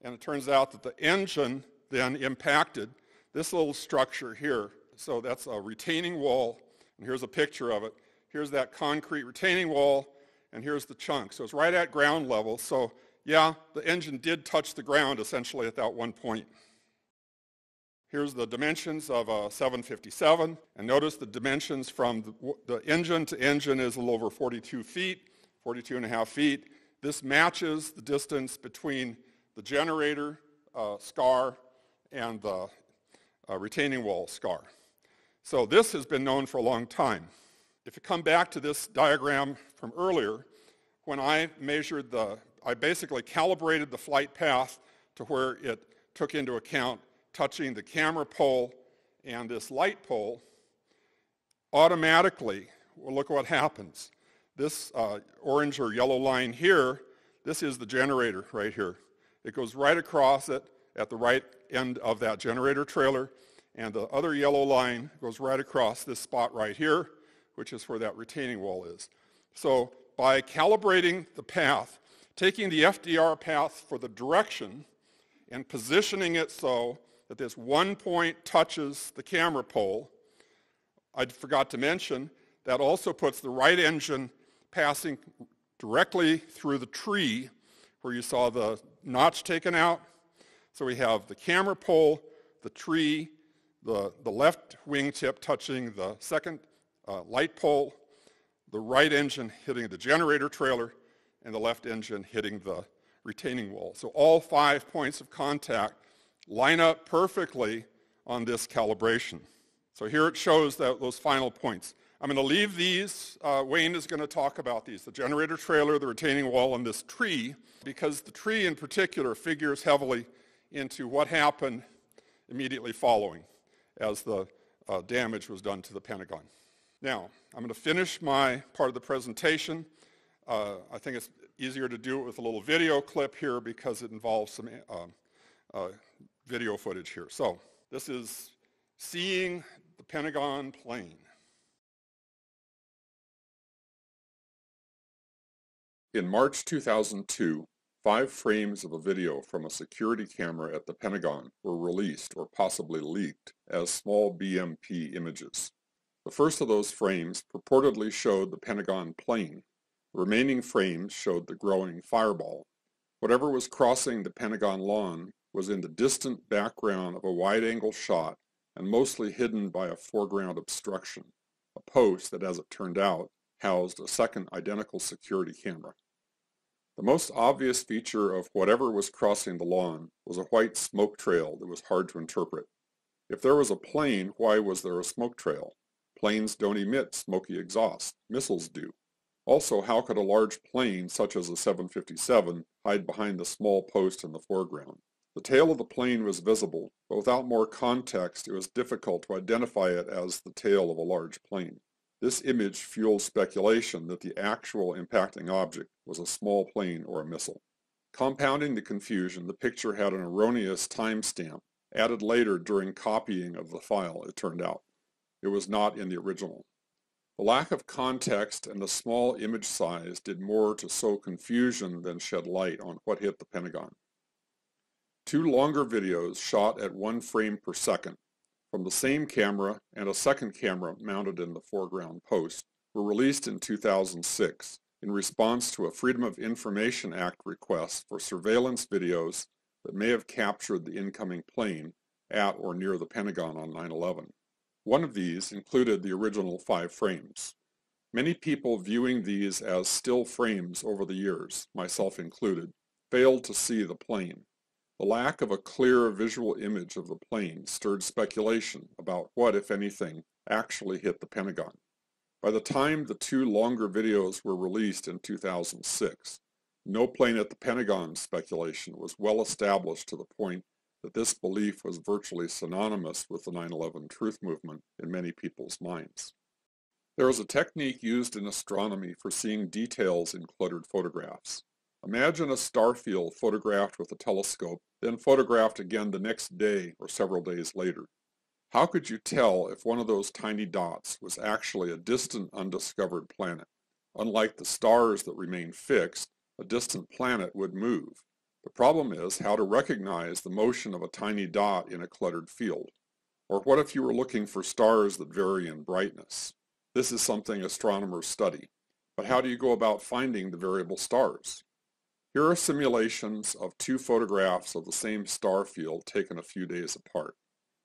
and it turns out that the engine then impacted this little structure here. So that's a retaining wall, and here's a picture of it. Here's that concrete retaining wall, and here's the chunk. So it's right at ground level. So yeah, the engine did touch the ground essentially at that one point. Here's the dimensions of a 757, and notice the dimensions from the engine to engine is a little over 42 feet, 42 and a half feet. This matches the distance between the generator scar and the retaining wall scar. So this has been known for a long time. If you come back to this diagram from earlier, when I measured I basically calibrated the flight path to where it took into account touching the camera pole and this light pole. Automatically, well, look what happens. This orange or yellow line here, this is the generator right here. It goes right across it at the right end of that generator trailer, and the other yellow line goes right across this spot right here, which is where that retaining wall is. So by calibrating the path, taking the FDR path for the direction and positioning it so that this one point touches the camera pole, I forgot to mention, that also puts the right engine passing directly through the tree where you saw the notch taken out. So we have the camera pole, the tree, the left wingtip touching the second light pole, the right engine hitting the generator trailer, and the left engine hitting the retaining wall. So all 5 points of contact line up perfectly on this calibration. So here it shows those final points. I'm going to leave these. Wayne is going to talk about these, the generator trailer, the retaining wall, and this tree, because the tree in particular figures heavily into what happened immediately following as the damage was done to the Pentagon. Now, I'm going to finish my part of the presentation. I think it's easier to do it with a little video clip here because it involves some video footage here. So this is seeing the Pentagon plane. In March 2002, 5 frames of a video from a security camera at the Pentagon were released or possibly leaked as small BMP images. The first of those frames purportedly showed the Pentagon plane. The remaining frames showed the growing fireball. Whatever was crossing the Pentagon lawn was in the distant background of a wide-angle shot and mostly hidden by a foreground obstruction, a post that, as it turned out, housed a second identical security camera. The most obvious feature of whatever was crossing the lawn was a white smoke trail that was hard to interpret. If there was a plane, why was there a smoke trail? Planes don't emit smoky exhaust. Missiles do. Also, how could a large plane, such as a 757, hide behind the small post in the foreground? The tail of the plane was visible, but without more context, it was difficult to identify it as the tail of a large plane. This image fueled speculation that the actual impacting object was a small plane or a missile. Compounding the confusion, the picture had an erroneous timestamp, added later during copying of the file, it turned out. It was not in the original. The lack of context and the small image size did more to sow confusion than shed light on what hit the Pentagon. 2 longer videos shot at 1 frame per second from the same camera and a second camera mounted in the foreground post were released in 2006 in response to a Freedom of Information Act request for surveillance videos that may have captured the incoming plane at or near the Pentagon on 9/11. One of these included the original 5 frames. Many people viewing these as still frames over the years, myself included, failed to see the plane. The lack of a clear visual image of the plane stirred speculation about what, if anything, actually hit the Pentagon. By the time the 2 longer videos were released in 2006, no plane at the Pentagon speculation was well established to the point that this belief was virtually synonymous with the 9/11 truth movement in many people's minds. There is a technique used in astronomy for seeing details in cluttered photographs. Imagine a star field photographed with a telescope, then photographed again the next day or several days later. How could you tell if one of those tiny dots was actually a distant undiscovered planet? Unlike the stars that remain fixed, a distant planet would move. The problem is how to recognize the motion of a tiny dot in a cluttered field. Or what if you were looking for stars that vary in brightness? This is something astronomers study. But how do you go about finding the variable stars? Here are simulations of two photographs of the same star field taken a few days apart.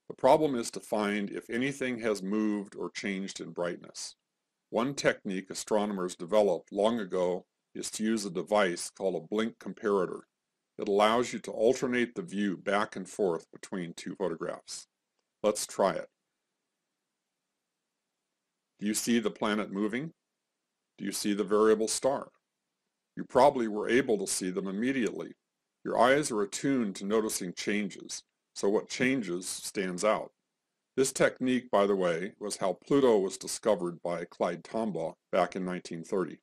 The problem is to find if anything has moved or changed in brightness. One technique astronomers developed long ago is to use a device called a blink comparator. It allows you to alternate the view back and forth between two photographs. Let's try it. Do you see the planet moving? Do you see the variable star? You probably were able to see them immediately. Your eyes are attuned to noticing changes, so what changes stands out. This technique, by the way, was how Pluto was discovered by Clyde Tombaugh back in 1930.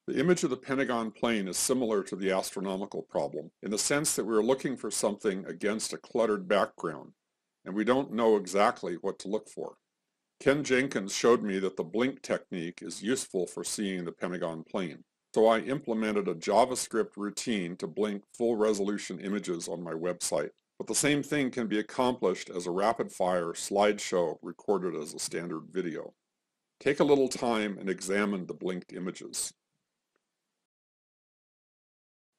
The image of the Pentagon plane is similar to the astronomical problem in the sense that we are looking for something against a cluttered background, and we don't know exactly what to look for. Ken Jenkins showed me that the blink technique is useful for seeing the Pentagon plane, so I implemented a JavaScript routine to blink full-resolution images on my website. But the same thing can be accomplished as a rapid-fire slideshow recorded as a standard video. Take a little time and examine the blinked images.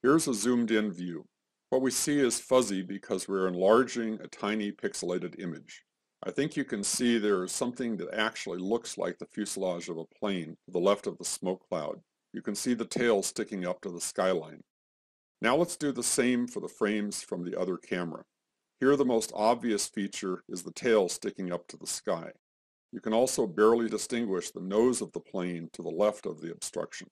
Here's a zoomed-in view. What we see is fuzzy because we're enlarging a tiny pixelated image. I think you can see there is something that actually looks like the fuselage of a plane to the left of the smoke cloud. You can see the tail sticking up to the skyline. Now let's do the same for the frames from the other camera. Here the most obvious feature is the tail sticking up to the sky. You can also barely distinguish the nose of the plane to the left of the obstruction.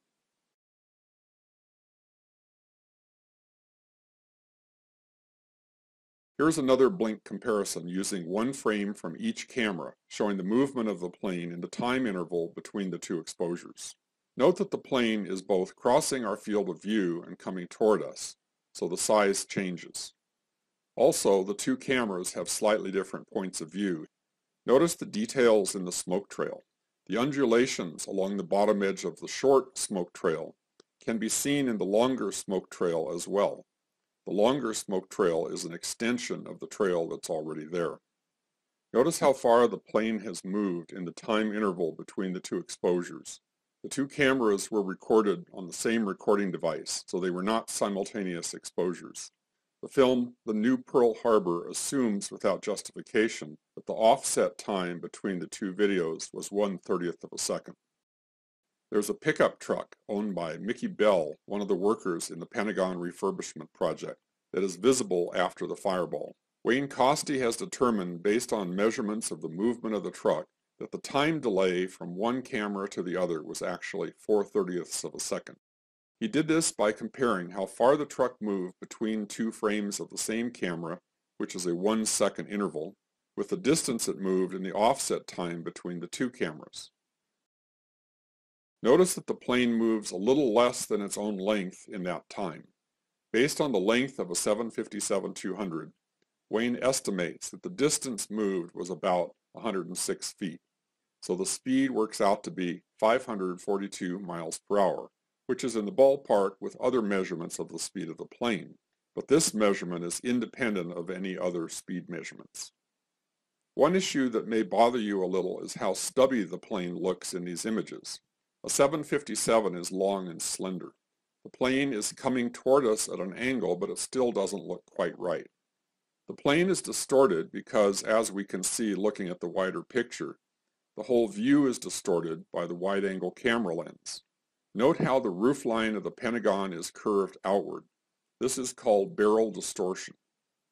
Here's another blink comparison using one frame from each camera, showing the movement of the plane in the time interval between the two exposures. Note that the plane is both crossing our field of view and coming toward us, so the size changes. Also, the two cameras have slightly different points of view. Notice the details in the smoke trail. The undulations along the bottom edge of the short smoke trail can be seen in the longer smoke trail as well. The longer smoke trail is an extension of the trail that's already there. Notice how far the plane has moved in the time interval between the two exposures. The two cameras were recorded on the same recording device, so they were not simultaneous exposures. The film, The New Pearl Harbor, assumes without justification that the offset time between the two videos was 1/30th of a second. There's a pickup truck owned by Mickey Bell, one of the workers in the Pentagon refurbishment project, that is visible after the fireball. Wayne Costi has determined, based on measurements of the movement of the truck, that the time delay from one camera to the other was actually 4/30ths of a second. He did this by comparing how far the truck moved between two frames of the same camera, which is a 1-second interval, with the distance it moved in the offset time between the two cameras. Notice that the plane moves a little less than its own length in that time. Based on the length of a 757-200, Wayne estimates that the distance moved was about 106 feet, so the speed works out to be 542 miles per hour, which is in the ballpark with other measurements of the speed of the plane, but this measurement is independent of any other speed measurements. One issue that may bother you a little is how stubby the plane looks in these images. A 757 is long and slender. The plane is coming toward us at an angle, but it still doesn't look quite right. The plane is distorted because, as we can see looking at the wider picture, the whole view is distorted by the wide-angle camera lens. Note how the roofline of the Pentagon is curved outward. This is called barrel distortion.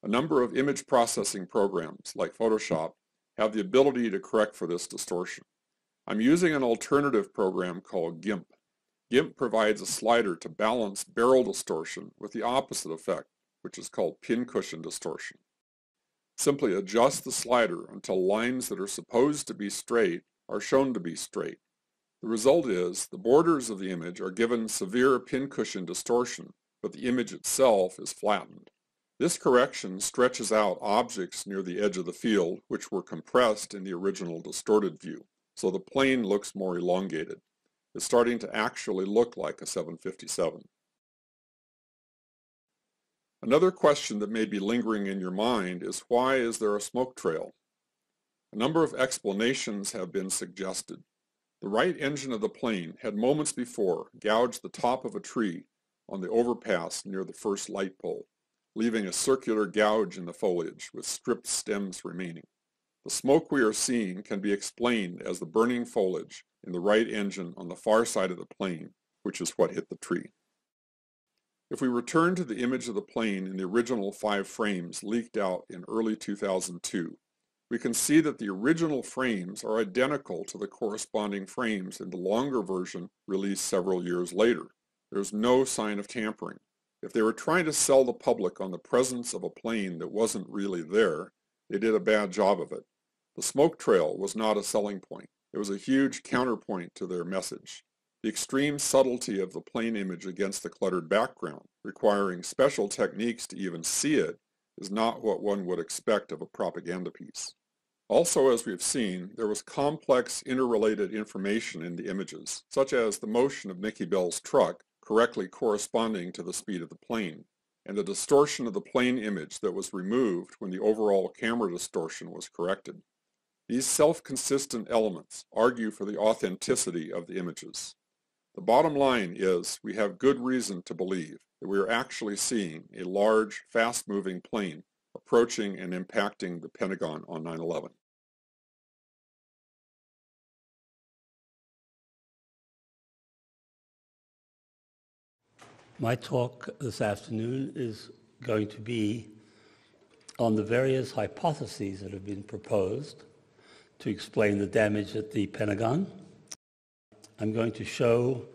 A number of image processing programs, like Photoshop, have the ability to correct for this distortion. I'm using an alternative program called GIMP. GIMP provides a slider to balance barrel distortion with the opposite effect, which is called pincushion distortion. Simply adjust the slider until lines that are supposed to be straight are shown to be straight. The result is the borders of the image are given severe pincushion distortion, but the image itself is flattened. This correction stretches out objects near the edge of the field which were compressed in the original distorted view, so the plane looks more elongated. It's starting to actually look like a 757. Another question that may be lingering in your mind is, why is there a smoke trail? A number of explanations have been suggested. The right engine of the plane had moments before gouged the top of a tree on the overpass near the first light pole, leaving a circular gouge in the foliage with stripped stems remaining. The smoke we are seeing can be explained as the burning foliage in the right engine on the far side of the plane, which is what hit the tree. If we return to the image of the plane in the original 5 frames leaked out in early 2002, we can see that the original frames are identical to the corresponding frames in the longer version released several years later. There's no sign of tampering. If they were trying to sell the public on the presence of a plane that wasn't really there, they did a bad job of it. The smoke trail was not a selling point. It was a huge counterpoint to their message. The extreme subtlety of the plane image against the cluttered background, requiring special techniques to even see it, is not what one would expect of a propaganda piece. Also, as we've seen, there was complex interrelated information in the images, such as the motion of Mickey Bell's truck correctly corresponding to the speed of the plane, and the distortion of the plane image that was removed when the overall camera distortion was corrected. These self-consistent elements argue for the authenticity of the images. The bottom line is we have good reason to believe that we are actually seeing a large, fast-moving plane approaching and impacting the Pentagon on 9/11. My talk this afternoon is going to be on the various hypotheses that have been proposed to explain the damage at the Pentagon. I'm going to show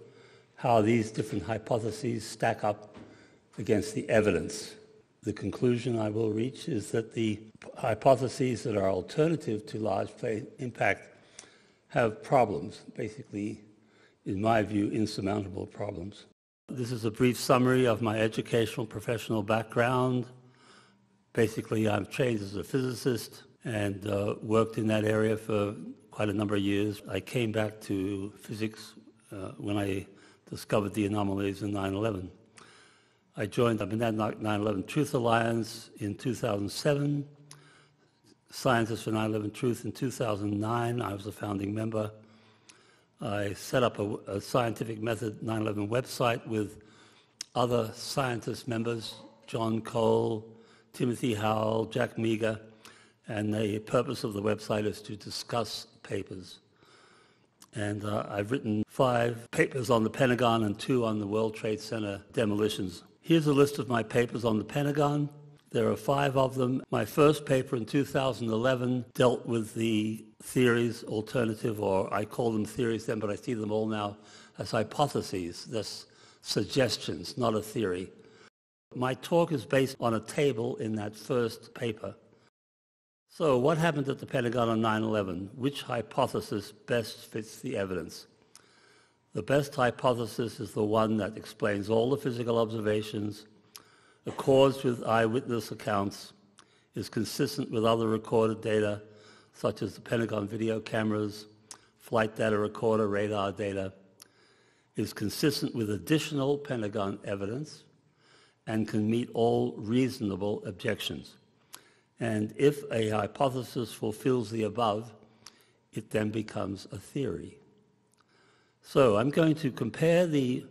how these different hypotheses stack up against the evidence. The conclusion I will reach is that the hypotheses that are alternative to large plane impact have problems, basically, in my view, insurmountable problems. This is a brief summary of my educational professional background. Basically, I'm trained as a physicist and worked in that area for quite a number of years. I came back to physics when I discovered the anomalies in 9/11. I joined the 9/11 Truth Alliance in 2007, Scientists for 9/11 Truth in 2009. I was a founding member. I set up a scientific method 9/11 website with other scientist members, John Cole, Timothy Howell, Jack Meager, and the purpose of the website is to discuss papers. And I've written 5 papers on the Pentagon and 2 on the World Trade Center demolitions. Here's a list of my papers on the Pentagon. There are 5 of them. My first paper in 2011 dealt with the theories, alternative, or I call them theories then, but I see them all now as hypotheses, thus suggestions, not a theory. My talk is based on a table in that first paper. So what happened at the Pentagon on 9/11? Which hypothesis best fits the evidence? The best hypothesis is the one that explains all the physical observations, accords with eyewitness accounts, is consistent with other recorded data, such as the Pentagon video cameras, flight data recorder, radar data, is consistent with additional Pentagon evidence, and can meet all reasonable objections. And if a hypothesis fulfills the above, it then becomes a theory. So I'm going to compare the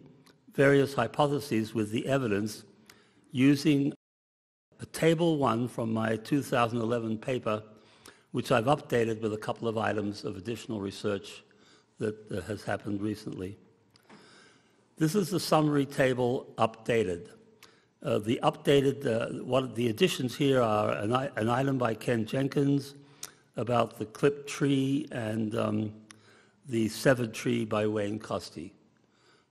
various hypotheses with the evidence using a table 1 from my 2011 paper, which I've updated with a couple of items of additional research that has happened recently. This is the summary table updated. The additions here are an item by Ken Jenkins about the clipped tree and the severed tree by Wayne Costi.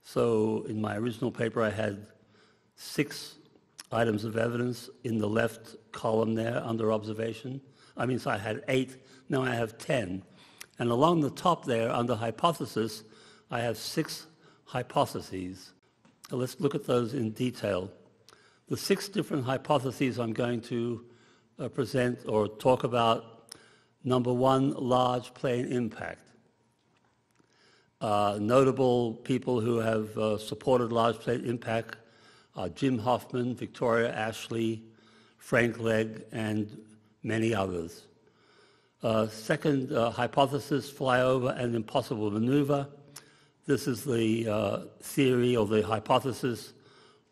So in my original paper, I had 6 items of evidence in the left column there under observation. So I had 8, now I have 10. And along the top there, under hypothesis, I have 6 hypotheses. So let's look at those in detail. The 6 different hypotheses I'm going to present or talk about. Number 1, large plane impact. Notable people who have supported large plane impact are Jim Hoffman, Victoria Ashley, Frank Legg, and many others. Second hypothesis, flyover and impossible maneuver. This is the theory or the hypothesis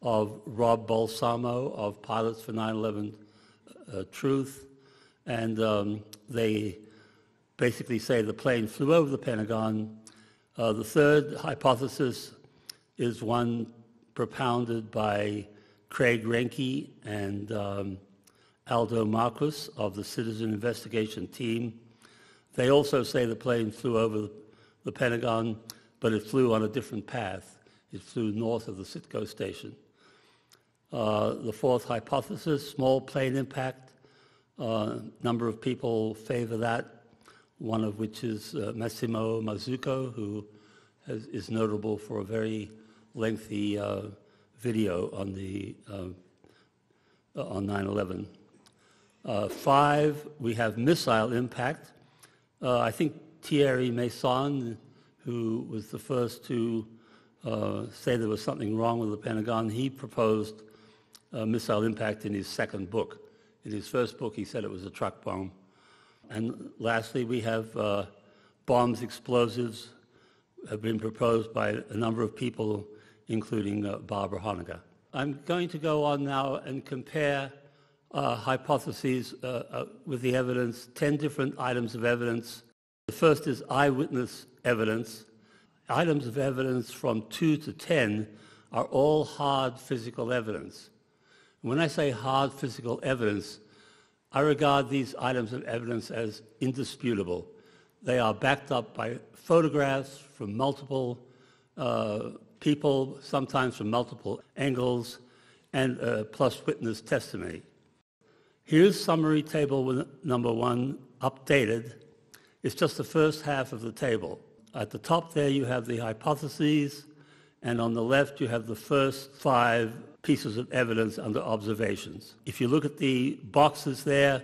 of Rob Balsamo of Pilots for 9/11 Truth. And they basically say the plane flew over the Pentagon. The third hypothesis is one propounded by Craig Reinke and Aldo Marcus of the Citizen Investigation Team. They also say the plane flew over the Pentagon, but it flew on a different path. It flew north of the Sitco station. The fourth hypothesis, small plane impact. Number of people favor that, one of which is Massimo Mazzucco, who is notable for a very lengthy video on 9/11. 5, we have missile impact. I think Thierry Meyssan, who was the first to say there was something wrong with the Pentagon, he proposed missile impact in his second book. In his first book, he said it was a truck bomb. And lastly, we have bombs, explosives have been proposed by a number of people, including Barbara Honegger. I'm going to go on now and compare hypotheses with the evidence, 10 different items of evidence. The first is eyewitness evidence. Items of evidence from 2 to 10 are all hard physical evidence. When I say hard physical evidence, I regard these items of evidence as indisputable. They are backed up by photographs from multiple people, sometimes from multiple angles, and plus witness testimony. Here's summary table number 1, updated. It's just the first half of the table. At the top there you have the hypotheses, and on the left you have the first 5 pieces of evidence under observations. If you look at the boxes there,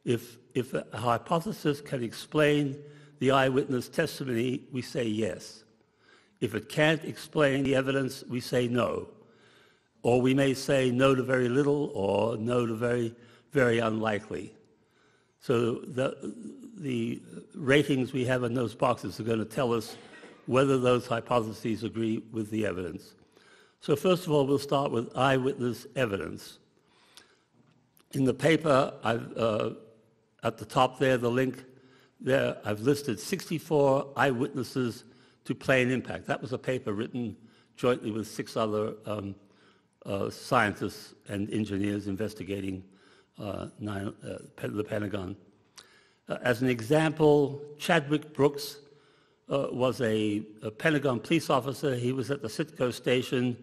if a hypothesis can explain the eyewitness testimony, we say yes. If it can't explain the evidence, we say no. Or we may say no to very little or no to very, very unlikely. So the ratings we have in those boxes are going to tell us whether those hypotheses agree with the evidence. So first of all, we'll start with eyewitness evidence. In the paper, at the top there, the link there, I've listed 64 eyewitnesses to plane impact. That was a paper written jointly with 6 other scientists and engineers investigating the Pentagon. As an example, Chadwick Brooks was a Pentagon police officer. He was at the Sitco station.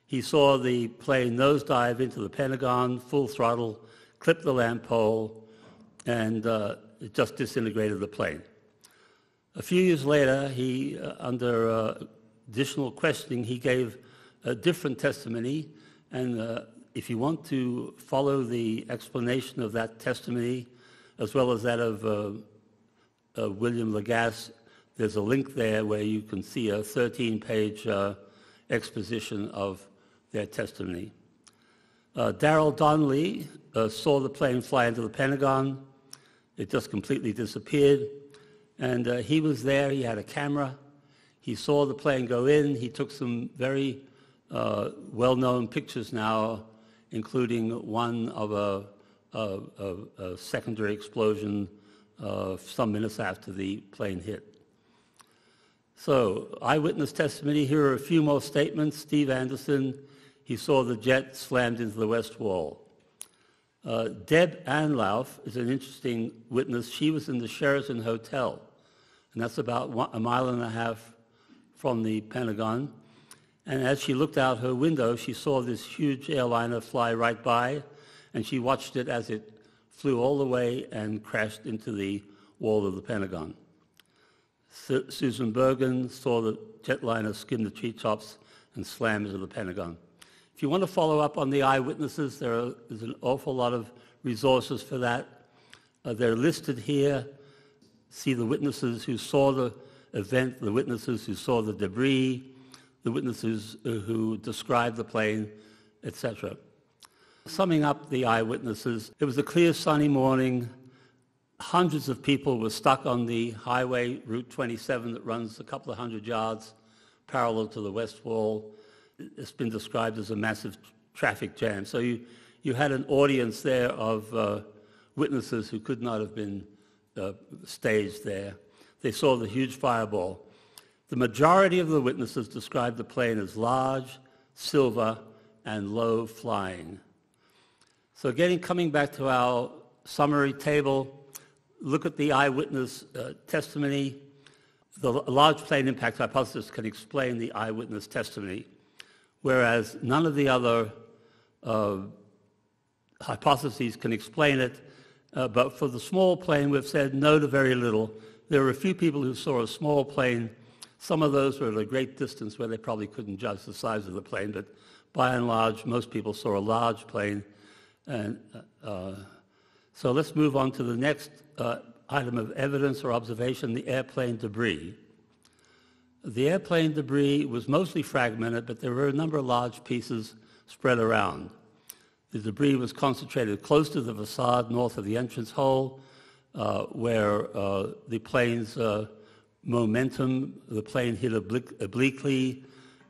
He saw the plane nosedive into the Pentagon, full throttle, clipped the lamp pole, and it just disintegrated the plane. A few years later, he, under additional questioning, he gave a different testimony, and if you want to follow the explanation of that testimony, as well as that of William Lagasse, there's a link there where you can see a 13-page exposition of their testimony. Darrell Donnelly saw the plane fly into the Pentagon. It just completely disappeared. And he was there. He had a camera. He saw the plane go in. He took some very well-known pictures now, including one of a secondary explosion some minutes after the plane hit. So, eyewitness testimony. Here are a few more statements. Steve Anderson, he saw the jet slammed into the west wall. Deb Anlauf is an interesting witness. She was in the Sheraton Hotel, and that's about 1.5 miles from the Pentagon. And as she looked out her window, she saw this huge airliner fly right by, and she watched it as it flew all the way and crashed into the wall of the Pentagon. Susan Bergen saw the jetliner skim the treetops and slam into the Pentagon. If you want to follow up on the eyewitnesses, there's an awful lot of resources for that. They're listed here. See the witnesses who saw the event, the witnesses who saw the debris, the witnesses who described the plane, etc. Summing up the eyewitnesses, it was a clear sunny morning. Hundreds of people were stuck on the highway, Route 27, that runs a couple of hundred yards parallel to the west wall. It's been described as a massive traffic jam. So you had an audience there of witnesses who could not have been staged there. They saw the huge fireball. The majority of the witnesses described the plane as large, silver, and low flying. So coming back to our summary table, look at the eyewitness testimony. The large plane impact hypothesis can explain the eyewitness testimony, whereas none of the other hypotheses can explain it. But for the small plane, we've said no to very little. There were a few people who saw a small plane. Some of those were at a great distance where they probably couldn't judge the size of the plane, but by and large, most people saw a large plane. And so let's move on to the next item of evidence or observation, the airplane debris. The airplane debris was mostly fragmented, but there were a number of large pieces spread around. The debris was concentrated close to the facade north of the entrance hole, where the plane's momentum, the plane hit obliquely,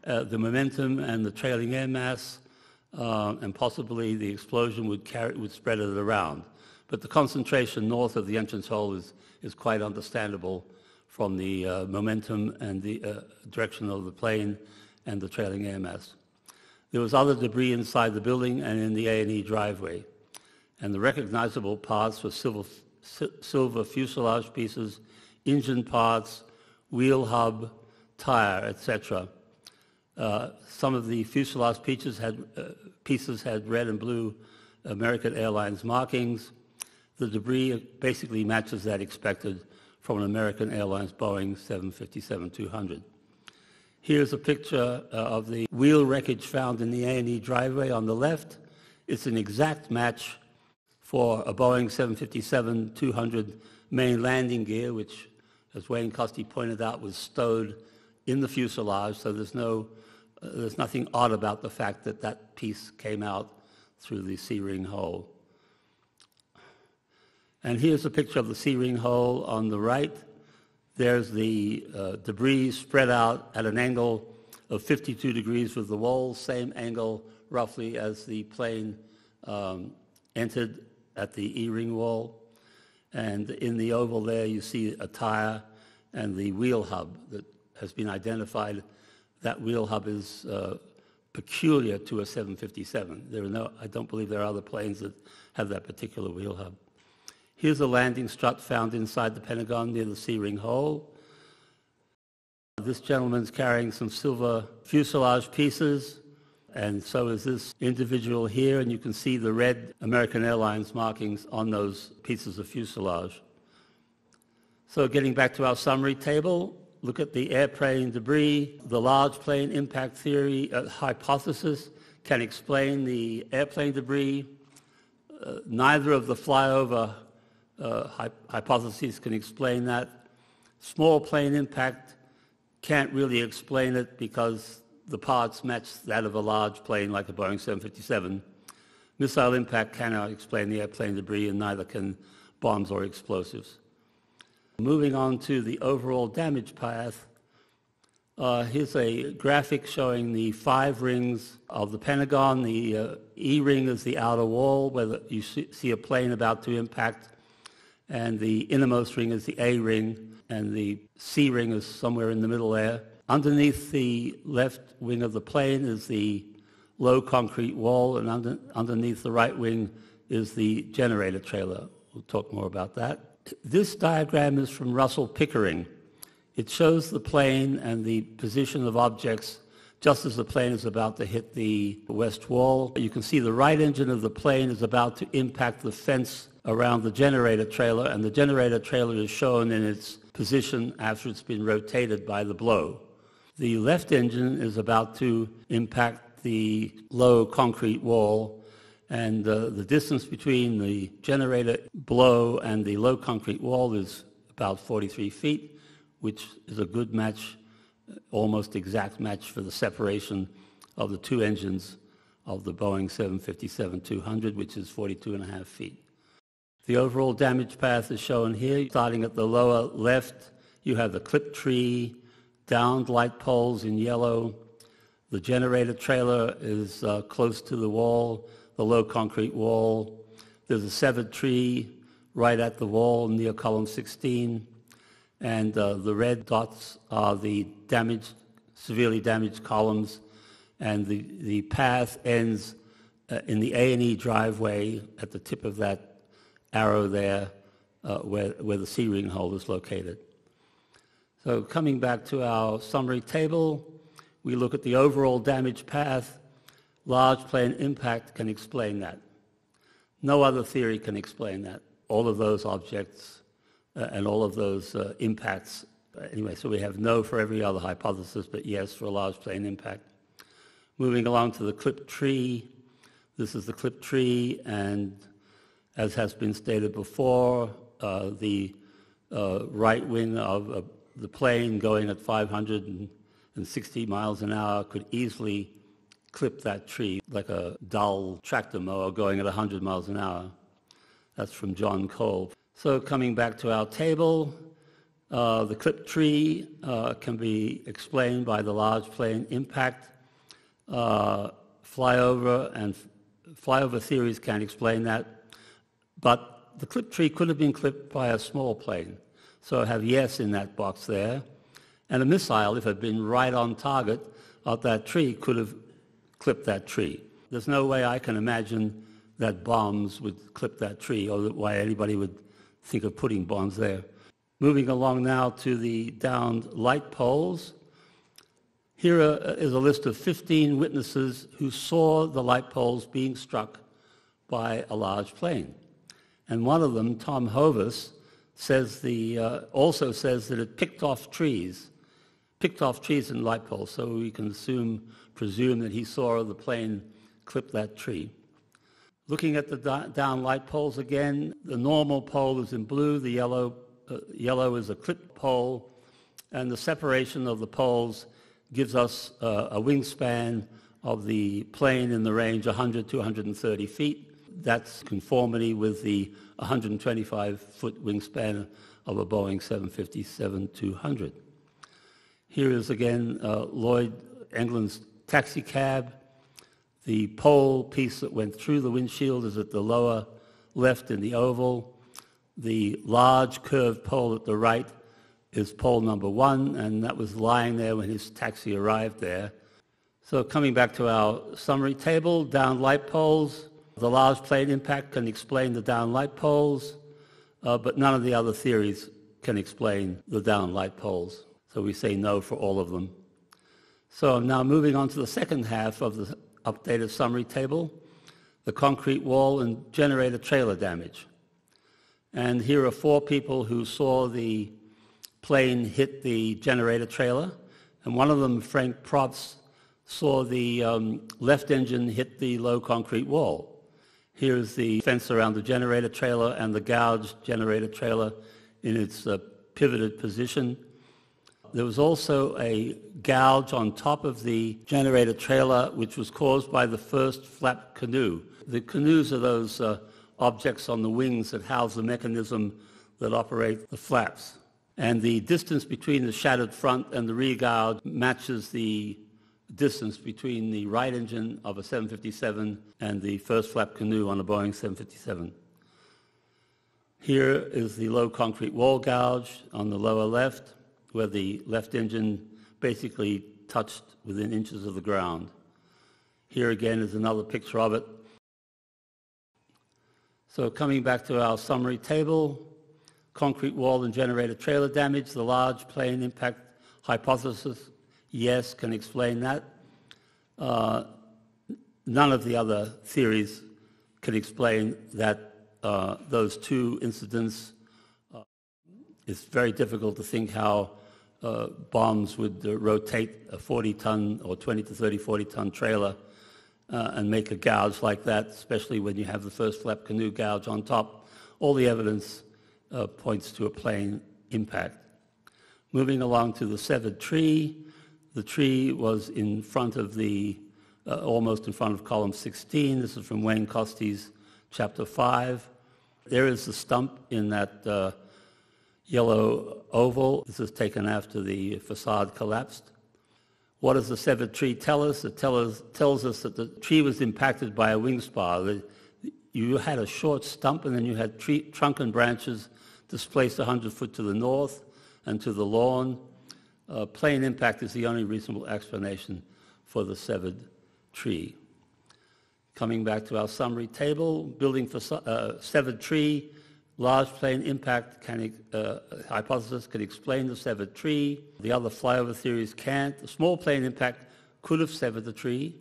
the momentum and the trailing air mass, and possibly the explosion would spread it around. But the concentration north of the entrance hole is quite understandable from the momentum and the direction of the plane and the trailing air mass. There was other debris inside the building and in the A&E driveway. And the recognizable parts were silver fuselage pieces, engine parts, wheel hub, tire, etc. Some of the fuselage pieces had red and blue American Airlines markings. The debris basically matches that expected from an American Airlines Boeing 757-200. Here's a picture of the wheel wreckage found in the A&E driveway on the left. It's an exact match for a Boeing 757-200 main landing gear, which, as Wayne Custy pointed out, was stowed in the fuselage, so there's nothing odd about the fact that that piece came out through the C-ring hole. And here's a picture of the C-ring hole on the right. There's the debris spread out at an angle of 52 degrees with the wall, same angle roughly as the plane entered at the E-ring wall. And in the oval there you see a tire and the wheel hub that has been identified. That wheel hub is peculiar to a 757. I don't believe there are other planes that have that particular wheel hub. Here's a landing strut found inside the Pentagon near the C-ring hole. This gentleman's carrying some silver fuselage pieces, and so is this individual here, and you can see the red American Airlines markings on those pieces of fuselage. So getting back to our summary table, look at the airplane debris. The large plane impact theory hypothesis can explain the airplane debris. Neither of the flyover hypotheses can explain that. Small plane impact can't really explain it because the parts match that of a large plane like a Boeing 757. Missile impact cannot explain the airplane debris, and neither can bombs or explosives. Moving on to the overall damage path, here's a graphic showing the 5 rings of the Pentagon. The E ring is the outer wall where you see a plane about to impact, and the innermost ring is the A ring, and the C ring is somewhere in the middle there. Underneath the left wing of the plane is the low concrete wall, and underneath the right wing is the generator trailer. We'll talk more about that. This diagram is from Russell Pickering. It shows the plane and the position of objects just as the plane is about to hit the west wall. You can see the right engine of the plane is about to impact the fence around the generator trailer, and the generator trailer is shown in its position after it's been rotated by the blow. The left engine is about to impact the low concrete wall, and the distance between the generator below and the low concrete wall is about 43 feet, which is a good match, almost exact match for the separation of the two engines of the Boeing 757-200, which is 42.5 feet. The overall damage path is shown here. Starting at the lower left, you have the clipped tree, downed light poles in yellow. The generator trailer is close to the wall, the low concrete wall. There's a severed tree right at the wall near column 16. And the red dots are the damaged, severely damaged columns. And the path ends in the A&E driveway at the tip of that arrow there where the C-ring hole is located. So coming back to our summary table, we look at the overall damage path. Large plane impact can explain that. No other theory can explain that. All of those objects and all of those impacts. Anyway, so we have no for every other hypothesis, but yes for a large plane impact. Moving along to the clipped tree. This is the clipped tree, and as has been stated before, the right wing of the plane going at 560 miles an hour could easily clip that tree like a dull tractor mower going at 100 miles an hour. That's from John Cole. So coming back to our table, the clipped tree can be explained by the large plane impact. Flyover theories can't explain that, but the clipped tree could have been clipped by a small plane. So I have yes in that box there. And a missile, if it had been right on target of that tree, could have clipped that tree. There's no way I can imagine that bombs would clip that tree, or why anybody would think of putting bombs there. Moving along now to the downed light poles. Here is a list of 15 witnesses who saw the light poles being struck by a large plane. And one of them, Tom Hovis, also says that it picked off trees and light poles, so we can presume that he saw the plane clip that tree. Looking at the down light poles again, the normal pole is in blue, the yellow is a clipped pole, and the separation of the poles gives us a wingspan of the plane in the range 100 to 130 feet. That's conformity with the 125-foot wingspan of a Boeing 757-200. Here is again Lloyd England's taxi cab. The pole piece that went through the windshield is at the lower left in the oval. The large curved pole at the right is pole number 1, and that was lying there when his taxi arrived there. So coming back to our summary table, down light poles. The large plane impact can explain the down light poles, but none of the other theories can explain the down light poles. So we say no for all of them. So now moving on to the second half of the updated summary table, the concrete wall and generator trailer damage. And here are 4 people who saw the plane hit the generator trailer, and one of them, Frank Probst, saw the left engine hit the low concrete wall. Here's the fence around the generator trailer and the gouged generator trailer in its pivoted position. There was also a gouge on top of the generator trailer, which was caused by the first flap canoe. The canoes are those objects on the wings that house the mechanism that operate the flaps. And the distance between the shattered front and the rear gouge matches the distance between the right engine of a 757 and the first flap canoe on a Boeing 757. Here is the low concrete wall gouge on the lower left, where the left engine basically touched within inches of the ground. Here again is another picture of it. So coming back to our summary table, concrete wall and generator trailer damage, the large plane impact hypothesis, yes, can explain that. None of the other theories can explain that those two incidents. It's very difficult to think how bombs would rotate a 40-ton or 20 to 30, 40-ton trailer and make a gouge like that, especially when you have the first flap canoe gouge on top. All the evidence points to a plane impact. Moving along to the severed tree, the tree was in front of almost in front of column 16. This is from Wayne Costy's chapter 5. There is the stump in that yellow oval. This is taken after the facade collapsed. What does the severed tree tell us? It tells us that the tree was impacted by a wing spar. You had a short stump, and then you had trunk and branches displaced 100 foot to the north and to the lawn. Plane impact is the only reasonable explanation for the severed tree. Coming back to our summary table, building for severed tree, large plane impact hypothesis can explain the severed tree. The other flyover theories can't. A small plane impact could have severed the tree.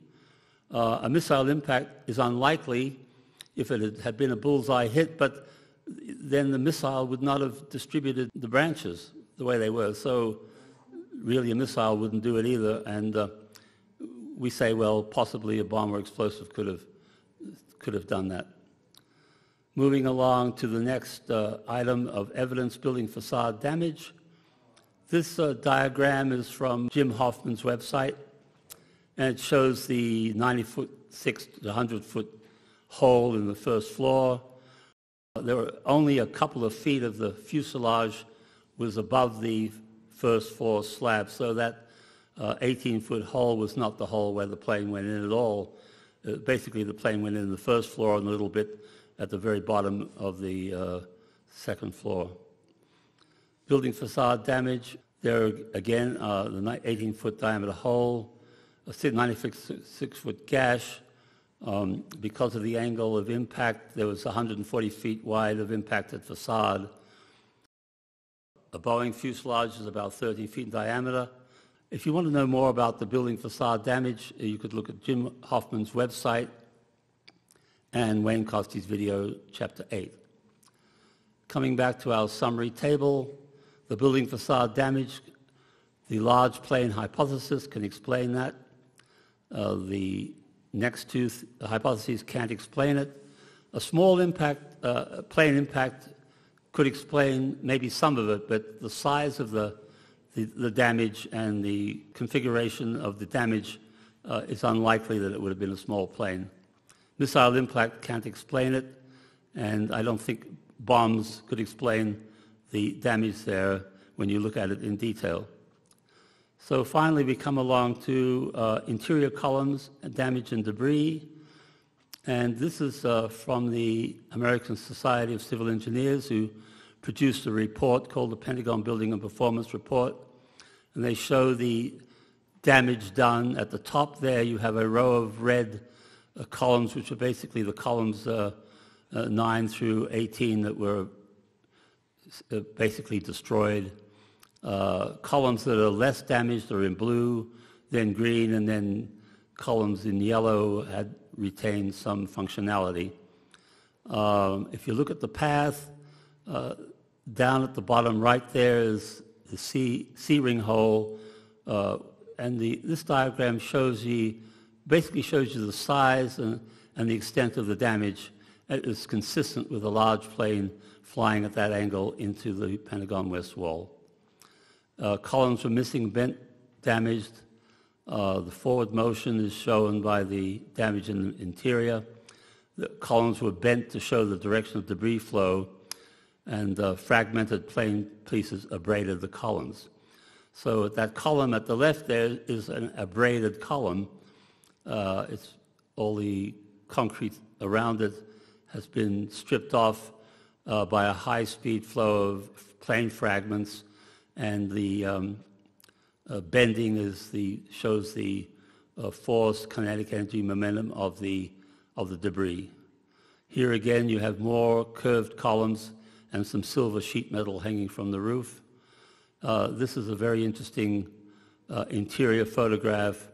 A missile impact is unlikely if it had been a bullseye hit, but then the missile would not have distributed the branches the way they were. So really a missile wouldn't do it either. And we say, well, possibly a bomb or explosive could have done that. Moving along to the next item of evidence, building facade damage. This diagram is from Jim Hoffman's website, and it shows the 90-foot, 6 to 100-foot hole in the first floor. There were only a couple of feet of the fuselage was above the first floor slab, so that 18-foot hole was not the hole where the plane went in at all. Basically, the plane went in the first floor and a little bit at the very bottom of the second floor. Building facade damage, there again, the 18-foot diameter hole, a 96-foot gash. Because of the angle of impact, there was 140 feet wide of impacted facade. A Boeing fuselage is about 30 feet in diameter. If you want to know more about the building facade damage, you could look at Jim Hoffman's website and Wayne Costy's video, chapter 8. Coming back to our summary table, the building facade damage, the large plane hypothesis can explain that. The next two hypotheses can't explain it. A small impact, plane impact could explain maybe some of it, but the size of the damage and the configuration of the damage it's unlikely that it would have been a small plane. Missile impact can't explain it, and I don't think bombs could explain the damage there when you look at it in detail. So finally, we come along to interior columns, damage and debris. And this is from the American Society of Civil Engineers, who produced a report called the Pentagon Building and Performance Report. And they show the damage done. At the top there, you have a row of red columns, which are basically the columns 9 through 18 that were basically destroyed. Columns that are less damaged are in blue, then green, and then columns in yellow had retained some functionality. If you look at the path, down at the bottom right there is the C-ring hole, and this diagram basically shows you the size and the extent of the damage. It is consistent with a large plane flying at that angle into the Pentagon West Wall. Columns were missing, bent, damaged. The forward motion is shown by the damage in the interior. The columns were bent to show the direction of debris flow, and fragmented plane pieces abraded the columns. So that column at the left there is an abraded column. It's all the concrete around it has been stripped off by a high-speed flow of plane fragments, and the bending shows the force, kinetic energy, momentum of the debris. Here again, you have more curved columns and some silver sheet metal hanging from the roof. This is a very interesting interior photograph